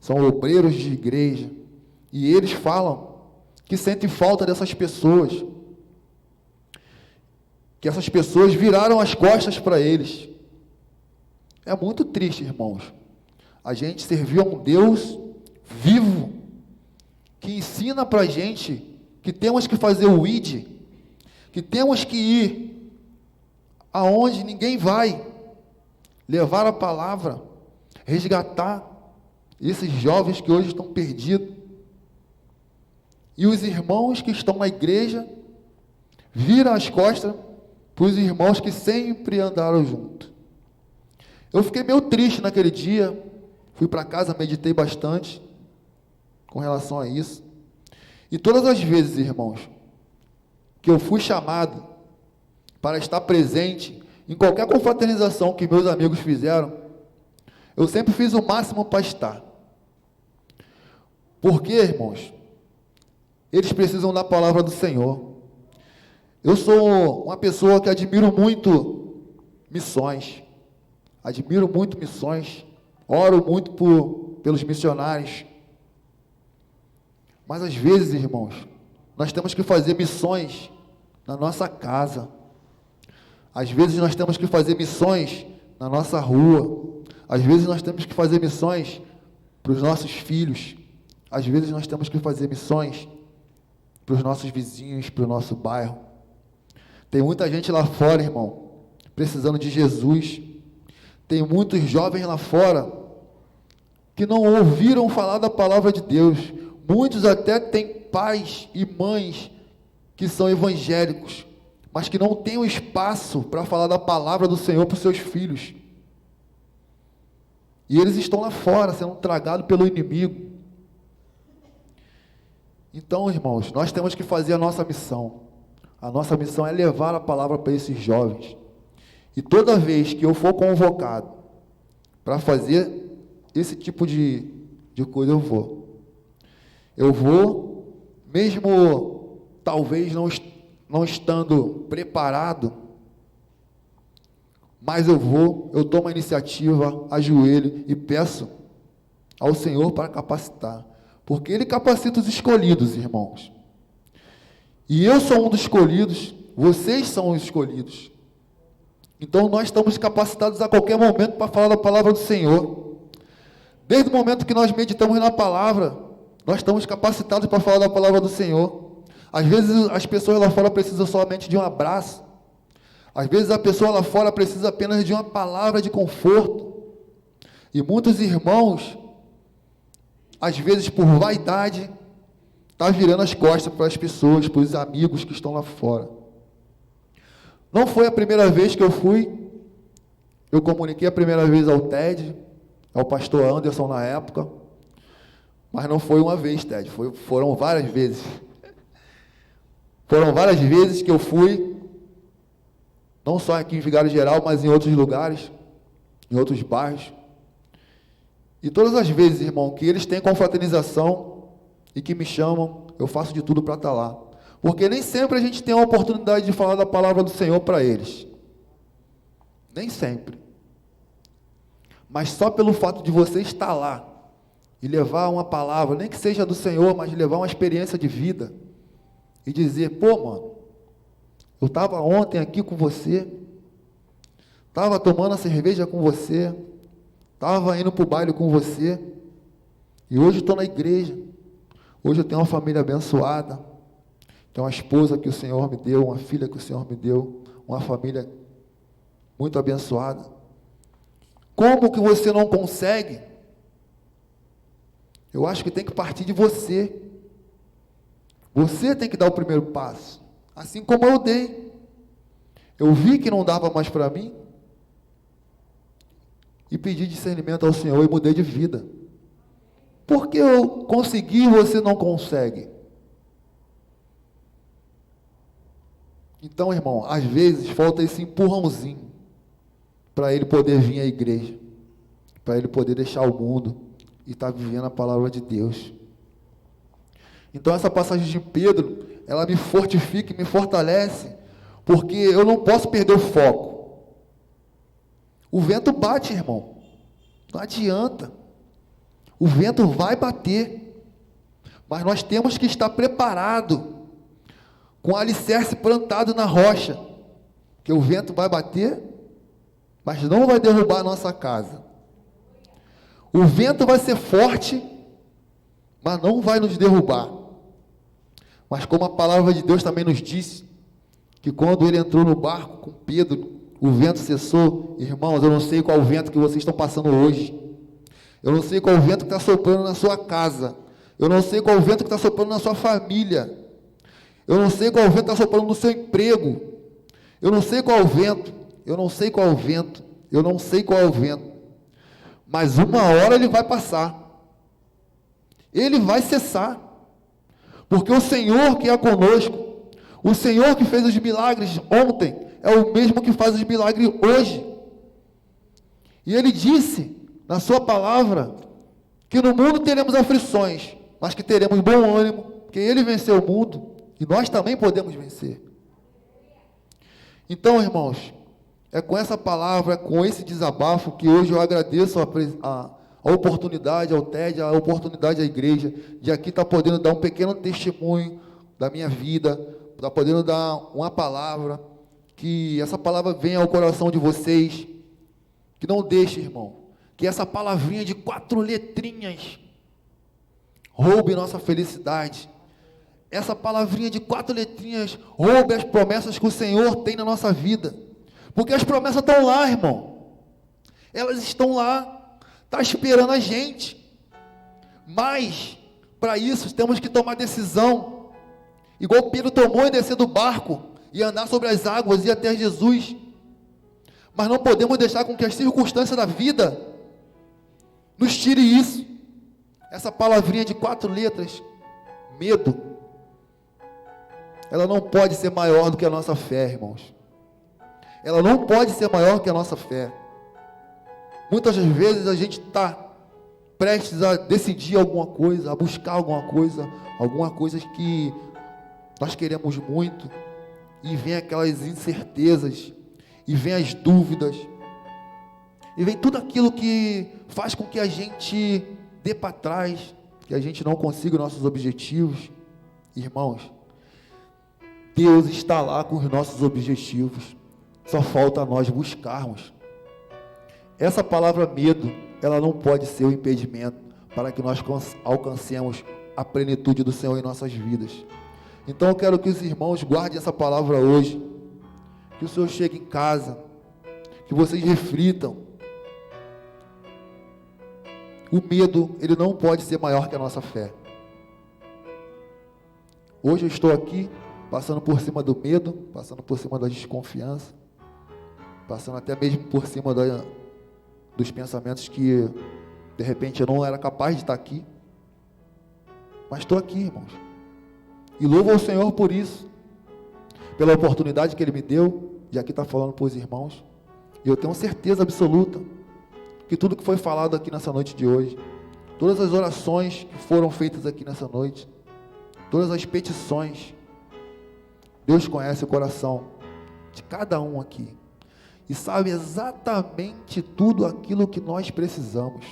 são obreiros de igreja, e eles falam que sentem falta dessas pessoas, que essas pessoas viraram as costas para eles. É muito triste, irmãos. A gente serviu a um Deus vivo, que ensina para a gente que temos que fazer o ID, que temos que ir aonde ninguém vai, levar a palavra, resgatar esses jovens que hoje estão perdidos. E os irmãos que estão na igreja viram as costas para os irmãos que sempre andaram junto. Eu fiquei meio triste naquele dia, fui para casa, meditei bastante com relação a isso. E todas as vezes, irmãos, que eu fui chamado para estar presente em qualquer confraternização que meus amigos fizeram, eu sempre fiz o máximo para estar. Por quê, irmãos? Eles precisam da palavra do Senhor. Eu sou uma pessoa que admiro muito missões. Admiro muito missões. Oro muito pelos missionários. Mas às vezes, irmãos, nós temos que fazer missões na nossa casa. Às vezes nós temos que fazer missões na nossa rua. Às vezes nós temos que fazer missões para os nossos filhos. Às vezes nós temos que fazer missões para os nossos vizinhos, para o nosso bairro. Tem muita gente lá fora, irmão, precisando de Jesus. Tem muitos jovens lá fora que não ouviram falar da palavra de Deus. Muitos até têm pais e mães que são evangélicos, mas que não têm o espaço para falar da palavra do Senhor para os seus filhos. E eles estão lá fora, sendo tragados pelo inimigo. Então, irmãos, nós temos que fazer a nossa missão. A nossa missão é levar a palavra para esses jovens. E toda vez que eu for convocado para fazer esse tipo de coisa, eu vou, mesmo talvez não estando preparado, mas eu tomo a iniciativa, ajoelho e peço ao Senhor para capacitar. Porque Ele capacita os escolhidos, irmãos. E eu sou um dos escolhidos, vocês são os escolhidos. Então nós estamos capacitados a qualquer momento para falar da palavra do Senhor. Desde o momento que nós meditamos na palavra, nós estamos capacitados para falar da palavra do Senhor. Às vezes as pessoas lá fora precisam somente de um abraço. Às vezes a pessoa lá fora precisa apenas de uma palavra de conforto. E muitos irmãos, às vezes por vaidade, está virando as costas para as pessoas, para os amigos que estão lá fora. Não foi a primeira vez que eu fui. Eu comuniquei a primeira vez ao Ted, ao pastor Anderson na época. Mas não foi uma vez, Ted, foram várias vezes. Foram várias vezes que eu fui, não só aqui em Vigário Geral, mas em outros lugares, em outros bairros. E todas as vezes, irmão, que eles têm confraternização e que me chamam, eu faço de tudo para estar lá. Porque nem sempre a gente tem a oportunidade de falar da palavra do Senhor para eles. Nem sempre. Mas só pelo fato de você estar lá e levar uma palavra, nem que seja do Senhor, mas levar uma experiência de vida e dizer, pô, mano, eu estava ontem aqui com você, estava tomando a cerveja com você, estava indo para o baile com você, e hoje estou na igreja. Hoje eu tenho uma família abençoada, tenho uma esposa que o Senhor me deu, uma filha que o Senhor me deu, uma família muito abençoada. Como que você não consegue? Eu acho que tem que partir de você. Você tem que dar o primeiro passo, assim como eu dei. Eu vi que não dava mais para mim e pedi discernimento ao Senhor e mudei de vida. Porque eu consegui e você não consegue? Então, irmão, às vezes falta esse empurrãozinho para ele poder vir à igreja, para ele poder deixar o mundo e estar vivendo a palavra de Deus. Então essa passagem de Pedro, ela me fortifica e me fortalece, porque eu não posso perder o foco. O vento bate, irmão, não adianta. O vento vai bater, mas nós temos que estar preparados, com o alicerce plantado na rocha, que o vento vai bater, mas não vai derrubar a nossa casa. O vento vai ser forte, mas não vai nos derrubar. Mas como a palavra de Deus também nos disse, que quando ele entrou no barco com Pedro, o vento cessou. Irmãos, eu não sei qual o vento que vocês estão passando hoje. Eu não sei qual o vento que está soprando na sua casa. Eu não sei qual o vento que está soprando na sua família. Eu não sei qual o vento que está soprando no seu emprego. Eu não sei qual o vento. Eu não sei qual o vento. Eu não sei qual é o vento. Mas uma hora ele vai passar. Ele vai cessar. Porque o Senhor que é conosco, o Senhor que fez os milagres ontem, é o mesmo que faz os milagres hoje. E Ele disse, na sua palavra, que no mundo teremos aflições, mas que teremos bom ânimo, porque Ele venceu o mundo, e nós também podemos vencer. Então, irmãos, é com essa palavra, com esse desabafo, que hoje eu agradeço a oportunidade ao TED, a oportunidade à igreja, de aqui estar podendo dar um pequeno testemunho da minha vida, estar podendo dar uma palavra, que essa palavra venha ao coração de vocês, que não deixe, irmão, que essa palavrinha de 4 letrinhas roube nossa felicidade. Essa palavrinha de 4 letrinhas roube as promessas que o Senhor tem na nossa vida. Porque as promessas estão lá, irmão. Elas estão lá, está esperando a gente. Mas, para isso, temos que tomar decisão. Igual Pedro tomou em descer do barco e andar sobre as águas e ir até Jesus. Mas não podemos deixar com que as circunstâncias da vida nos tire isso. Essa palavrinha de 4 letras, medo, ela não pode ser maior do que a nossa fé, irmãos. Ela não pode ser maior que a nossa fé. Muitas vezes a gente está prestes a decidir alguma coisa, a buscar alguma coisa que nós queremos muito, e vem aquelas incertezas, e vem as dúvidas, e vem tudo aquilo que faz com que a gente dê para trás, que a gente não consiga os nossos objetivos. Irmãos, Deus está lá com os nossos objetivos. Só falta a nós buscarmos. Essa palavra medo, ela não pode ser um impedimento para que nós alcancemos a plenitude do Senhor em nossas vidas. Então eu quero que os irmãos guardem essa palavra hoje, que o Senhor chegue em casa, que vocês reflitam. O medo, ele não pode ser maior que a nossa fé. Hoje eu estou aqui, passando por cima do medo, passando por cima da desconfiança, passando até mesmo por cima dos pensamentos que, de repente, eu não era capaz de estar aqui. Mas estou aqui, irmãos. E louvo ao Senhor por isso, pela oportunidade que Ele me deu, de aqui estar falando para os irmãos. E eu tenho certeza absoluta que tudo que foi falado aqui nessa noite de hoje, todas as orações que foram feitas aqui nessa noite, todas as petições, Deus conhece o coração de cada um aqui e sabe exatamente tudo aquilo que nós precisamos,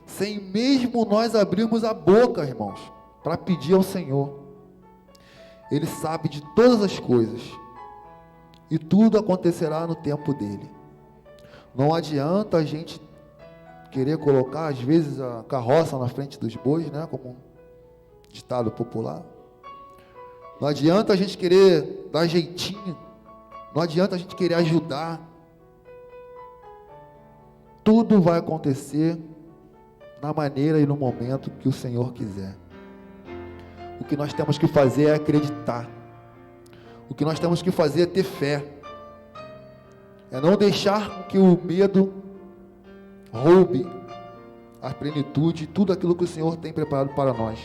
sem mesmo nós abrirmos a boca, irmãos, para pedir ao Senhor. Ele sabe de todas as coisas e tudo acontecerá no tempo dele. Não adianta a gente querer colocar, às vezes, a carroça na frente dos bois, né? Como um ditado popular. Não adianta a gente querer dar jeitinho. Não adianta a gente querer ajudar. Tudo vai acontecer na maneira e no momento que o Senhor quiser. O que nós temos que fazer é acreditar. O que nós temos que fazer é ter fé. É não deixar que o medo roube a plenitude, tudo aquilo que o Senhor tem preparado para nós.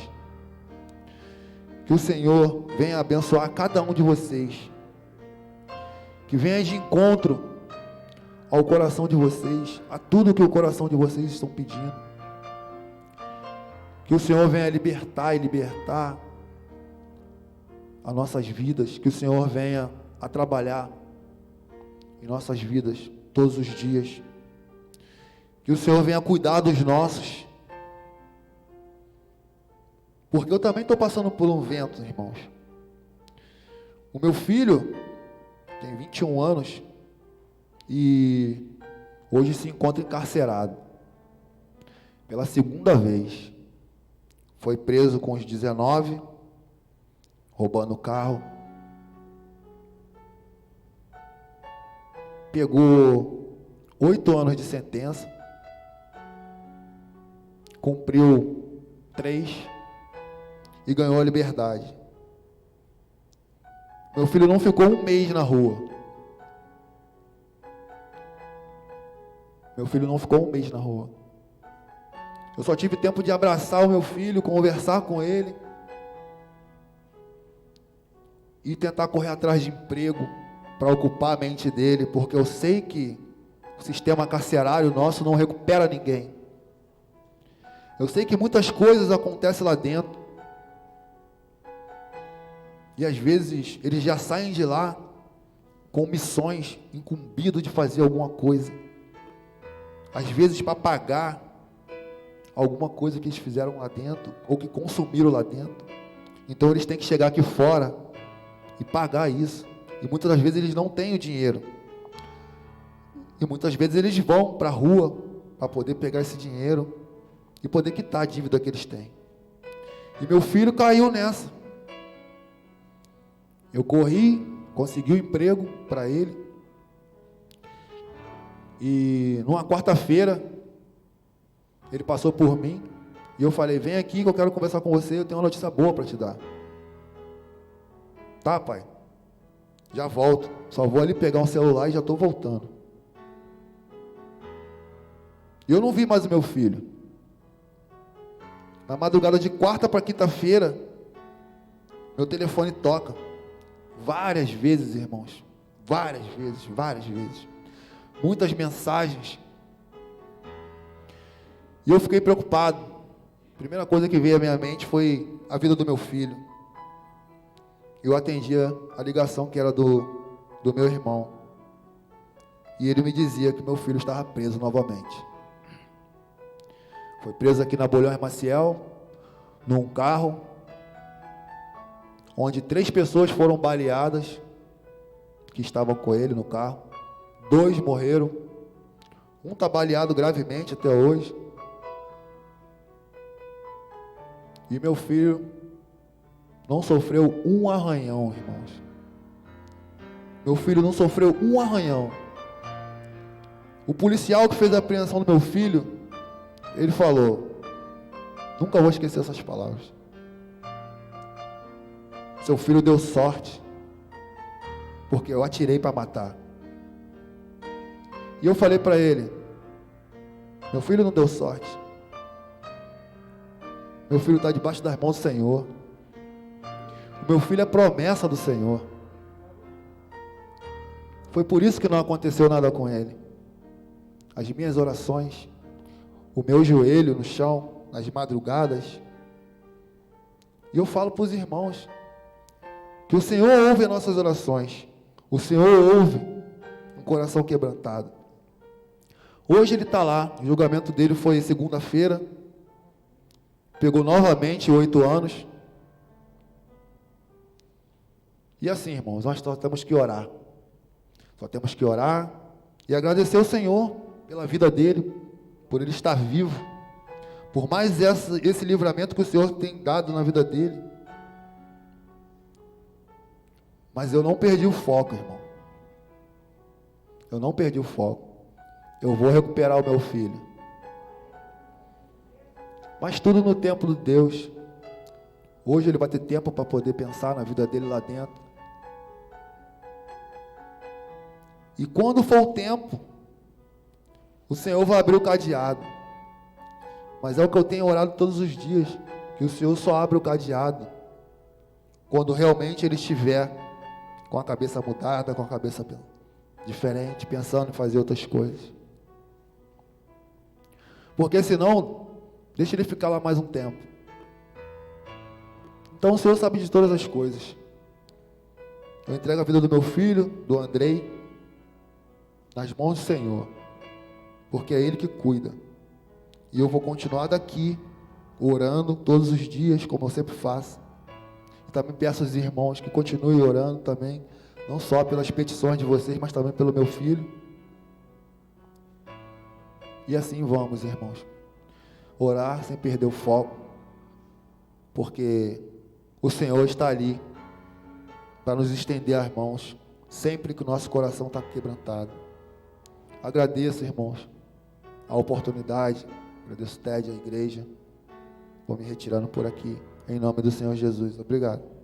Que o Senhor venha abençoar cada um de vocês, que venha de encontro ao coração de vocês, a tudo que o coração de vocês estão pedindo. Que o Senhor venha libertar e libertar as nossas vidas, que o Senhor venha a trabalhar em nossas vidas todos os dias. Que o Senhor venha cuidar dos nossos. Porque eu também estou passando por um vento, irmãos. O meu filho tem 21 anos e hoje se encontra encarcerado pela segunda vez. Foi preso com os 19, roubando o carro. Pegou 8 anos de sentença. Cumpriu 3 e ganhou a liberdade. Meu filho não ficou um mês na rua. Meu filho não ficou um mês na rua. Eu só tive tempo de abraçar o meu filho, conversar com ele e tentar correr atrás de emprego para ocupar a mente dele, porque eu sei que o sistema carcerário nosso não recupera ninguém. Eu sei que muitas coisas acontecem lá dentro. E às vezes eles já saem de lá com missões, incumbidos de fazer alguma coisa. Às vezes para pagar alguma coisa que eles fizeram lá dentro, ou que consumiram lá dentro. Então eles têm que chegar aqui fora e pagar isso. E muitas das vezes eles não têm o dinheiro. E muitas vezes eles vão para a rua para poder pegar esse dinheiro e poder quitar a dívida que eles têm. E meu filho caiu nessa. Eu corri, consegui um emprego para ele. E numa quarta-feira, ele passou por mim e eu falei: vem aqui que eu quero conversar com você, eu tenho uma notícia boa para te dar. Tá, pai? Já volto. Só vou ali pegar um celular e já estou voltando. Eu não vi mais o meu filho. Na madrugada de quarta para quinta-feira, meu telefone toca. Várias vezes, irmãos. Várias vezes. Muitas mensagens. E eu fiquei preocupado. A primeira coisa que veio à minha mente foi a vida do meu filho. Eu atendia a ligação que era do meu irmão. E ele me dizia que meu filho estava preso novamente. Foi preso aqui na Bolhões Maciel, num carro, onde 3 pessoas foram baleadas, que estavam com ele no carro. 2 morreram. Um está baleado gravemente até hoje. E meu filho não sofreu um arranhão, irmãos. Meu filho não sofreu um arranhão. O policial que fez a apreensão do meu filho, ele falou, nunca vou esquecer essas palavras: seu filho deu sorte, porque eu atirei para matar. E eu falei para ele, meu filho não deu sorte. Meu filho está debaixo das mãos do Senhor. O meu filho é promessa do Senhor. Foi por isso que não aconteceu nada com ele. As minhas orações, o meu joelho no chão, nas madrugadas. E eu falo para os irmãos, que o Senhor ouve as nossas orações. O Senhor ouve um coração quebrantado. Hoje ele está lá, o julgamento dele foi segunda-feira. Pegou novamente 8 anos. E assim, irmãos, nós só temos que orar. Só temos que orar e agradecer ao Senhor pela vida dele, por ele estar vivo, por mais esse livramento que o Senhor tem dado na vida dele. Mas eu não perdi o foco, irmão. Eu não perdi o foco. Eu vou recuperar o meu filho. Mas tudo no tempo de Deus. Hoje ele vai ter tempo para poder pensar na vida dele lá dentro. E quando for o tempo, o Senhor vai abrir o cadeado. Mas é o que eu tenho orado todos os dias, que o Senhor só abre o cadeado quando realmente ele estiver com a cabeça mudada, com a cabeça diferente, pensando em fazer outras coisas. Porque senão, deixa ele ficar lá mais um tempo. Então o Senhor sabe de todas as coisas. Eu entrego a vida do meu filho, do Andrei, nas mãos do Senhor, porque é Ele que cuida. E eu vou continuar daqui, orando todos os dias, como eu sempre faço. E também peço aos irmãos que continuem orando também, não só pelas petições de vocês, mas também pelo meu filho. E assim vamos, irmãos, orar sem perder o foco, porque o Senhor está ali para nos estender as mãos sempre que o nosso coração está quebrantado. Agradeço, irmãos, a oportunidade, agradeço o TED, a igreja. Vou me retirando por aqui, em nome do Senhor Jesus. Obrigado.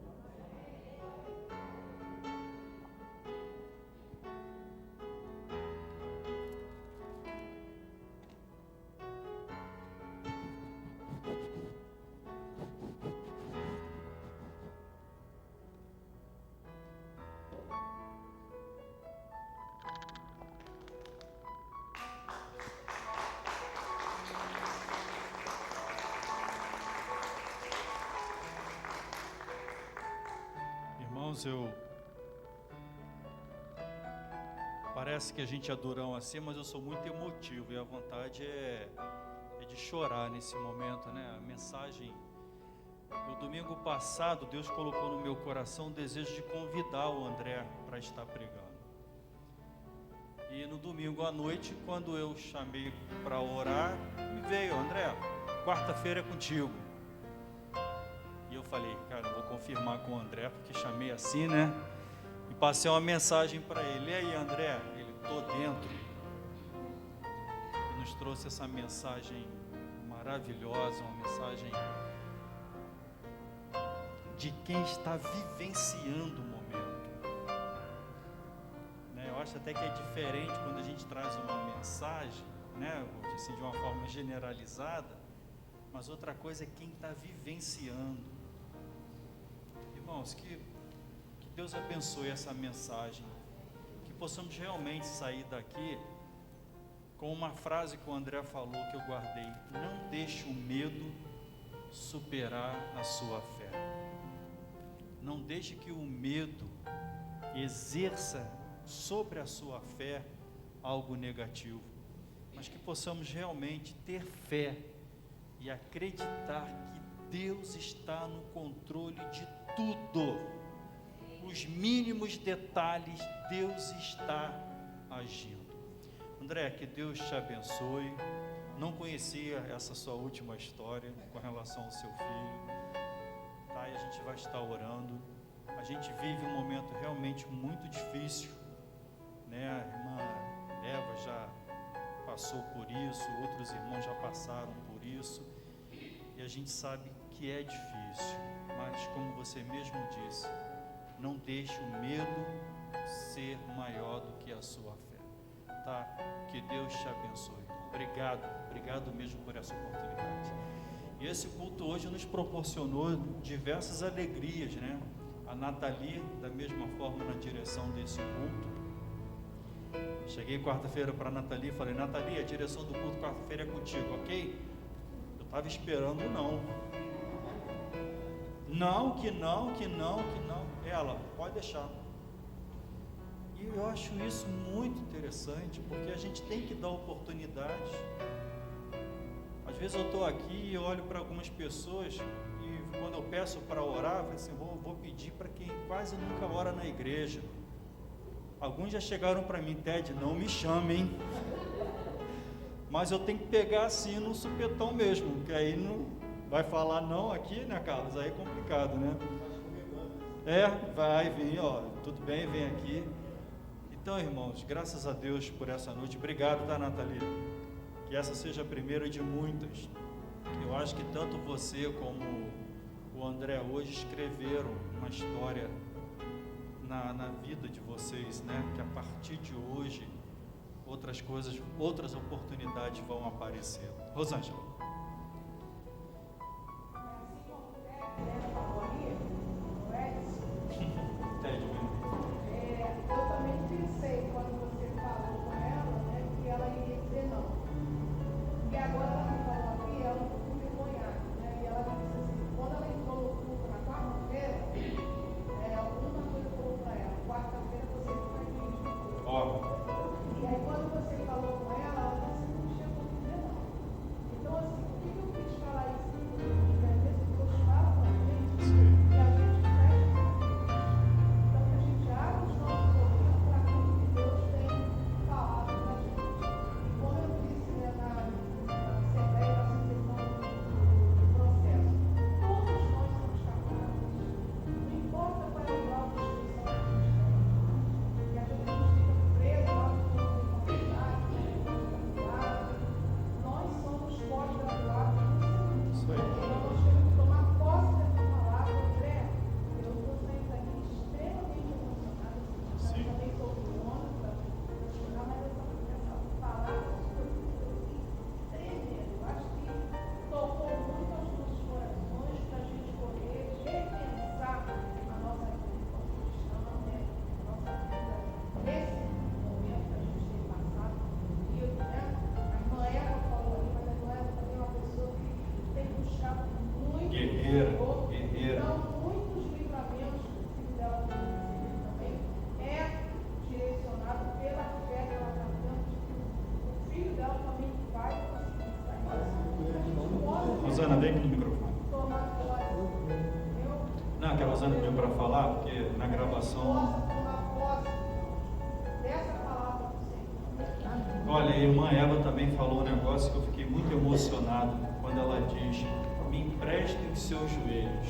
Parece que a gente é durão assim, mas eu sou muito emotivo e a vontade é de chorar nesse momento, né? A mensagem, no domingo passado, Deus colocou no meu coração o desejo de convidar o André para estar pregando. E no domingo à noite, quando eu chamei para orar, me veio: André, quarta-feira é contigo. E eu falei, cara, eu vou confirmar com o André, porque chamei assim, né? E passei uma mensagem para ele: e aí, André? Ele: tô dentro. E nos trouxe essa mensagem maravilhosa, uma mensagem de quem está vivenciando o momento, né? Eu acho até que é diferente quando a gente traz uma mensagem, né, assim, de uma forma generalizada, mas outra coisa é quem está vivenciando. Irmãos, que Deus abençoe essa mensagem, que possamos realmente sair daqui com uma frase que o André falou, que eu guardei: não deixe o medo superar a sua fé. Não deixe que o medo exerça sobre a sua fé algo negativo, mas que possamos realmente ter fé e acreditar que Deus está no controle de tudo. Os mínimos detalhes, Deus está agindo. André, que Deus te abençoe. Não conhecia essa sua última história com relação ao seu filho, tá? E a gente vai estar orando. A gente vive um momento realmente muito difícil, né? A irmã Eva já passou por isso, outros irmãos já passaram por isso, e a gente sabe que é difícil, mas como você mesmo disse, não deixe o medo ser maior do que a sua fé, tá? Que Deus te abençoe. Obrigado mesmo por essa oportunidade. E esse culto hoje nos proporcionou diversas alegrias, né? A Nathalie, da mesma forma, na direção desse culto. Cheguei quarta-feira para a Nathalie e falei: Nathalie, a direção do culto quarta-feira é contigo, ok? Eu estava esperando não. Ela, pode deixar. E eu acho isso muito interessante, porque a gente tem que dar oportunidade. Às vezes eu estou aqui e olho para algumas pessoas e quando eu peço para orar, eu falo assim, vou pedir para quem quase nunca ora na igreja. Alguns já chegaram para mim: Ted, não me chamem. Mas eu tenho que pegar assim no supetão mesmo, que aí não vai falar não aqui, né, Carlos? Aí é complicado, né? Vai vir, ó, tudo bem, vem aqui. Então, irmãos, graças a Deus por essa noite. Obrigado, tá, Nathalie? Que essa seja a primeira de muitas. Eu acho que tanto você como o André hoje escreveram uma história na vida de vocês, né? Que a partir de hoje outras coisas, outras oportunidades vão aparecer. Rosângela. Eu também pensei quando você falou com ela, né, que ela iria dizer não. E agora ela me falou aqui, ela ficou envergonhada, né? E ela disse assim, quando ela entrou no culto na quarta-feira, alguma coisa falou para ela: quarta-feira você não vai vir de culto. E aí quando você falou com ela disse: não chegou a dizer não. Então assim, por que eu quis falar isso? Porque às vezes Deus fala com a gente e a gente fecha. Então que a gente abre os nossos ouvidos para aquilo que Deus tem falado para a gente. E como eu disse, né, na Assembleia, na sucessão do processo, todos nós somos capazes. Não importa qual é o grau de instrução que a gente tem. E às vezes a gente fica preso lá no campo de faculdade, nós somos pós-graduados no Senhor. Então nós temos que tomar posse dessa palavra. André, eu estou saindo daqui extremamente emocionada. Eu também sou humana para chorar, mas essa palavra foi tremenda. Eu acho que tocou muito aos nossos corações para a gente poder repensar a nossa vida cristã, né? A nossa vida nesse momento que a gente tem passado. E né, a irmã Eva falou ali, mas a irmã Eva também é uma pessoa que tem buscado muito Guerreira. Então, muitos livramentos que o filho dela tem recebido também é direcionado pela fé que ela está tendo de que o filho dela também vai conseguir sair. A gente pode Rosana, vem aqui no microfone. tomar posse, entendeu? Não, que a Rosana pediu para falar, porque na gravação... Possa tomar posse dessa palavra do Senhor. Olha, a irmã Eva também falou um negócio que eu fiquei muito emocionado quando ela diz: me emprestem os seus joelhos.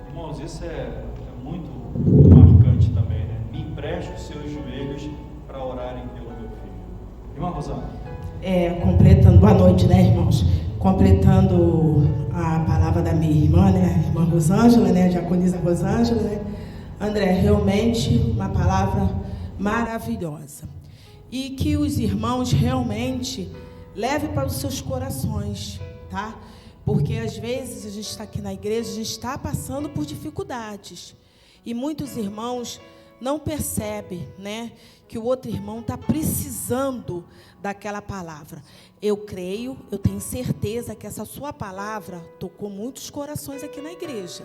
Irmãos, isso é muito marcante também, né? Me empreste os seus joelhos para orarem pelo meu filho. Irmã Rosana. Completando, boa noite, né, irmãos? Completando a palavra da minha irmã, né, a irmã Rosângela, né, a diaconisa Rosângela, né? André, realmente uma palavra maravilhosa. E que os irmãos realmente levem para os seus corações, tá? Porque às vezes a gente está aqui na igreja, a gente está passando por dificuldades. E muitos irmãos não percebem, né, que o outro irmão está precisando daquela palavra. Eu creio, eu tenho certeza que essa sua palavra tocou muitos corações aqui na igreja.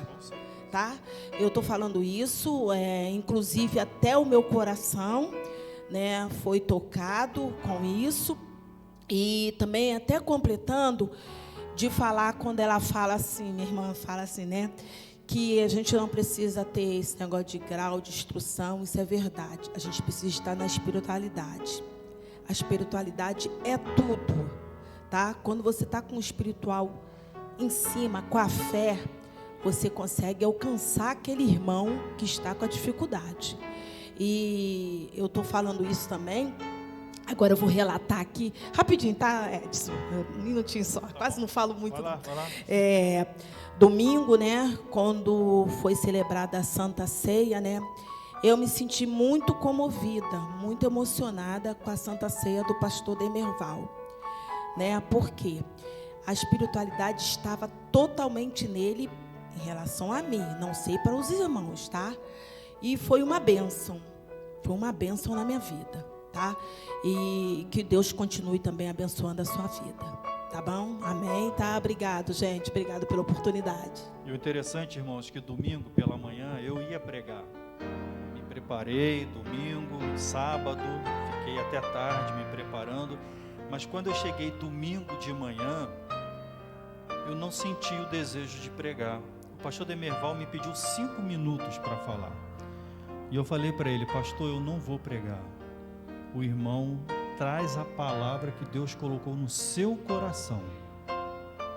Tá? Eu estou falando isso, inclusive até o meu coração, né, foi tocado com isso. E também até completando de falar, quando ela fala assim, minha irmã fala assim, né, que a gente não precisa ter esse negócio de grau, de instrução, isso é verdade. A gente precisa estar na espiritualidade. A espiritualidade é tudo, tá? Quando você está com o espiritual em cima, com a fé, você consegue alcançar aquele irmão que está com a dificuldade. E eu estou falando isso também. Agora eu vou relatar aqui, rapidinho, tá, Edson? Um minutinho só, quase não falo muito. Vai lá. Domingo, né, quando foi celebrada a Santa Ceia, né, eu me senti muito comovida, muito emocionada com a Santa Ceia do pastor Demerval, né, porque a espiritualidade estava totalmente nele em relação a mim, não sei para os irmãos, tá? E foi uma bênção na minha vida, tá? E que Deus continue também abençoando a sua vida. Tá bom? Amém? Tá? Obrigado, gente. Obrigado pela oportunidade. E o interessante, irmãos, que domingo pela manhã eu ia pregar. Me preparei, domingo, sábado, fiquei até tarde me preparando. Mas quando eu cheguei domingo de manhã, eu não senti o desejo de pregar. O pastor Demerval me pediu 5 minutos para falar. E eu falei para ele, pastor, eu não vou pregar. O irmão traz a palavra que Deus colocou no seu coração.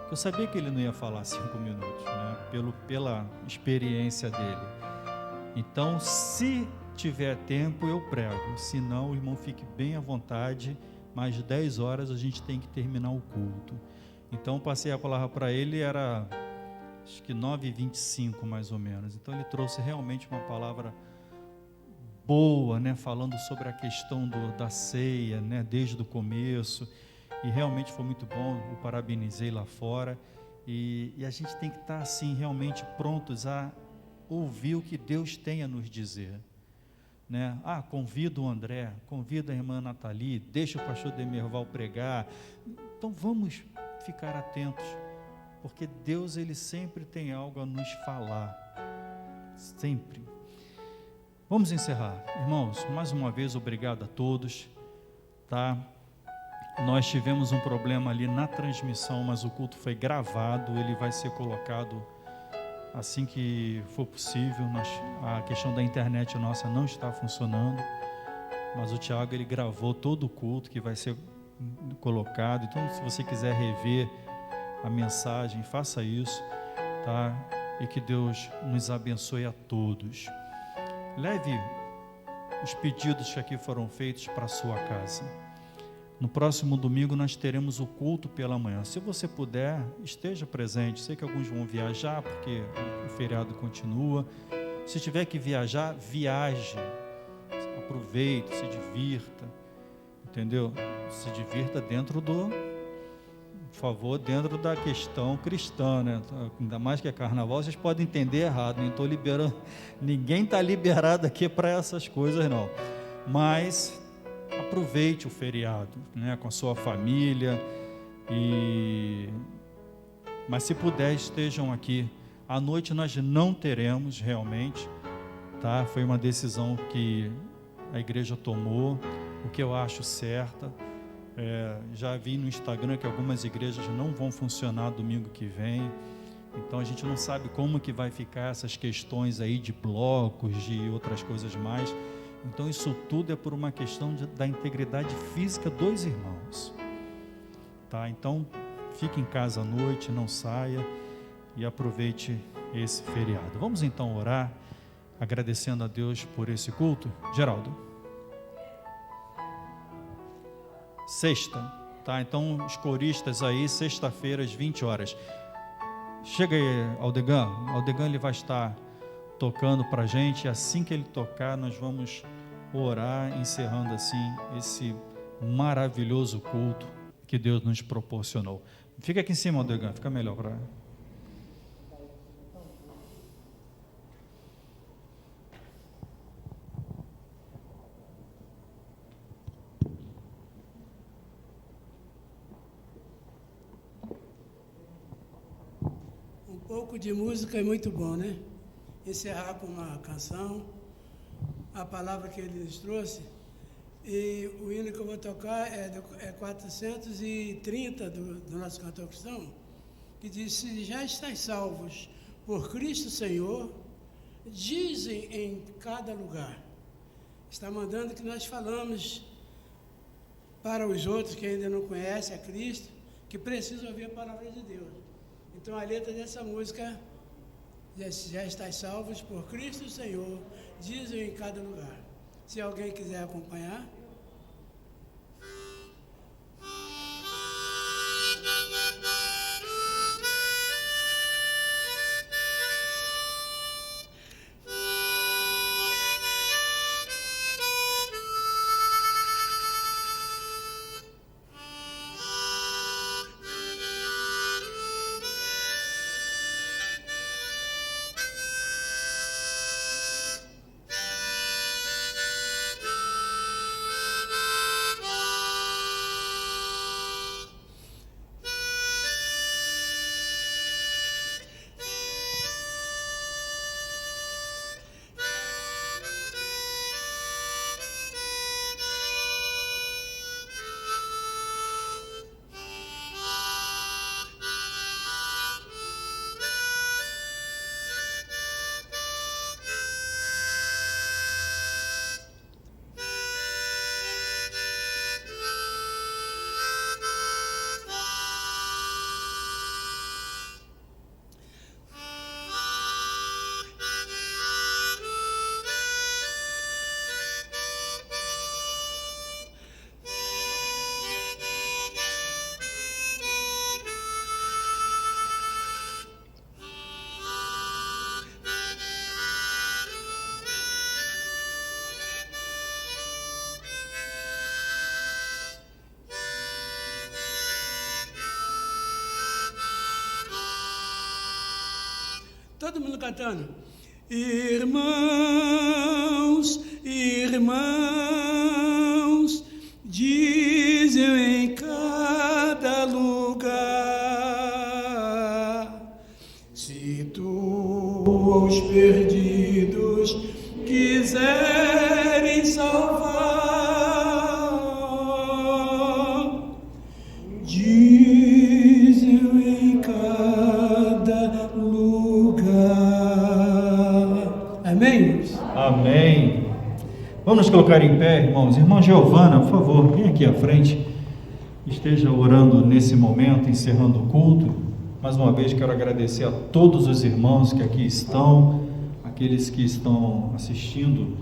Eu sabia que ele não ia falar 5 minutos, né? Pela experiência dele. Então, se tiver tempo, eu prego. Se não, o irmão fique bem à vontade. Mais 10 horas a gente tem que terminar o culto. Então, passei a palavra para ele, era acho que 9h25 mais ou menos. Então, ele trouxe realmente uma palavra boa, né, falando sobre a questão da ceia, né, desde o começo, e realmente foi muito bom. O parabenizei lá fora, e a gente tem que estar assim realmente prontos a ouvir o que Deus tem a nos dizer, né? Convido o André, convido a irmã Nathalie, deixa o pastor Demerval pregar. Então vamos ficar atentos, porque Deus, ele sempre tem algo a nos falar, sempre. Vamos encerrar. Irmãos, mais uma vez, obrigado a todos, tá? Nós tivemos um problema ali na transmissão, mas o culto foi gravado, ele vai ser colocado assim que for possível. A questão da internet nossa não está funcionando, mas o Tiago, ele gravou todo o culto que vai ser colocado. Então, se você quiser rever a mensagem, faça isso, tá? E que Deus nos abençoe a todos. Leve os pedidos que aqui foram feitos para a sua casa. No próximo domingo nós teremos o culto pela manhã. Se você puder, esteja presente. Sei que alguns vão viajar, porque o feriado continua. Se tiver que viajar, viaje. Aproveite, se divirta. Entendeu? Se divirta dentro dentro da questão cristã, né? Ainda mais que é carnaval, vocês podem entender errado, nem estou liberando, ninguém está liberado aqui para essas coisas não, mas aproveite o feriado, né, com a sua família, mas se puder, estejam aqui. À noite nós não teremos realmente, tá? Foi uma decisão que a igreja tomou, o que eu acho certa. Já vi no Instagram que algumas igrejas não vão funcionar domingo que vem, então a gente não sabe como que vai ficar essas questões aí de blocos, de outras coisas mais. Então isso tudo é por uma questão da integridade física dos irmãos, tá? Então fique em casa à noite, não saia e aproveite esse feriado. Vamos então orar, agradecendo a Deus por esse culto. Geraldo. Sexta, tá? Então os coristas aí, sexta-feira às 20 horas. Chega aí, Aldegan. Aldegan, ele vai estar tocando para a gente. Assim que ele tocar, nós vamos orar, encerrando assim esse maravilhoso culto que Deus nos proporcionou. Fica aqui em cima, Aldegan, fica melhor para... Um pouco de música é muito bom, né? Encerrar com uma canção, a palavra que ele nos trouxe. E o hino que eu vou tocar é 430 do nosso cantor cristão, que diz: se já estáis salvos por Cristo Senhor, dizem em cada lugar. Está mandando que nós falamos para os outros que ainda não conhecem a Cristo, que precisam ouvir a palavra de Deus. Então a letra dessa música, já estáis salvos por Cristo Senhor, dizem em cada lugar. Se alguém quiser acompanhar. Todo mundo cantando. Irmãos, irmãos, dizem em cada lugar, se tu aos perdidos quiserem salvar, dizem em cada lugar. Amém? Amém. Vamos nos colocar em pé, irmãos. Irmã Giovana, por favor, vem aqui à frente. Esteja orando nesse momento, encerrando o culto. Mais uma vez quero agradecer a todos os irmãos que aqui estão, aqueles que estão assistindo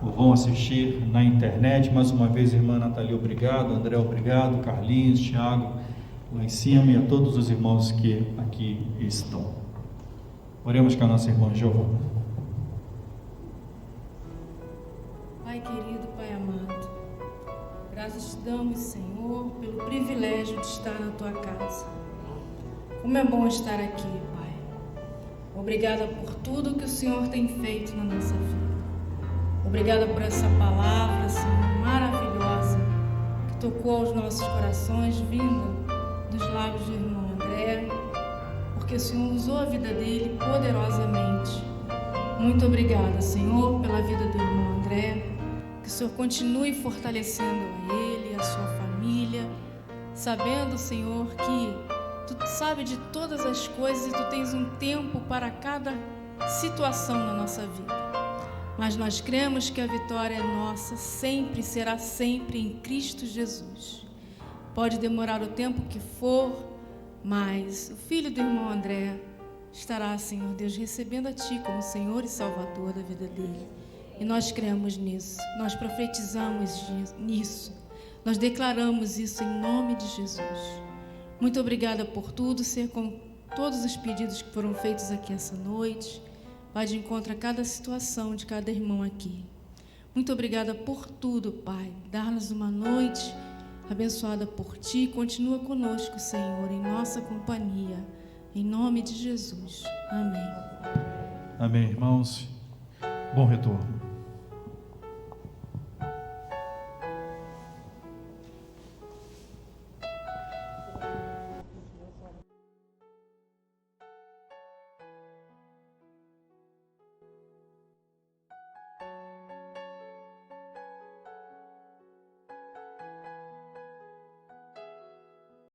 ou vão assistir na internet. Mais uma vez, irmã Nathalie, obrigado. André, obrigado. Carlinhos, Thiago, lá em cima, e a todos os irmãos que aqui estão. Oremos com a nossa irmã Giovana. Pai querido, Pai amado, graças te damos, Senhor, pelo privilégio de estar na Tua casa. Como é bom estar aqui, Pai. Obrigada por tudo que o Senhor tem feito na nossa vida. Obrigada por essa palavra, Senhor, maravilhosa, que tocou aos nossos corações, vindo dos lábios do irmão André, porque o Senhor usou a vida dele poderosamente. Muito obrigada, Senhor, pela vida do irmão André. Que o Senhor continue fortalecendo a ele, a sua família, sabendo, Senhor, que Tu sabe de todas as coisas e Tu tens um tempo para cada situação na nossa vida. Mas nós cremos que a vitória é nossa, sempre será sempre em Cristo Jesus. Pode demorar o tempo que for, mas o filho do irmão André estará, Senhor Deus, recebendo a Ti como Senhor e Salvador da vida dele. E nós cremos nisso, nós profetizamos nisso, nós declaramos isso em nome de Jesus. Muito obrigada por tudo, ser com todos os pedidos que foram feitos aqui essa noite. Vai de encontro a cada situação de cada irmão aqui. Muito obrigada por tudo, Pai. Dar-nos uma noite abençoada por Ti. Continua conosco, Senhor, em nossa companhia. Em nome de Jesus. Amém. Amém, irmãos. Bom retorno.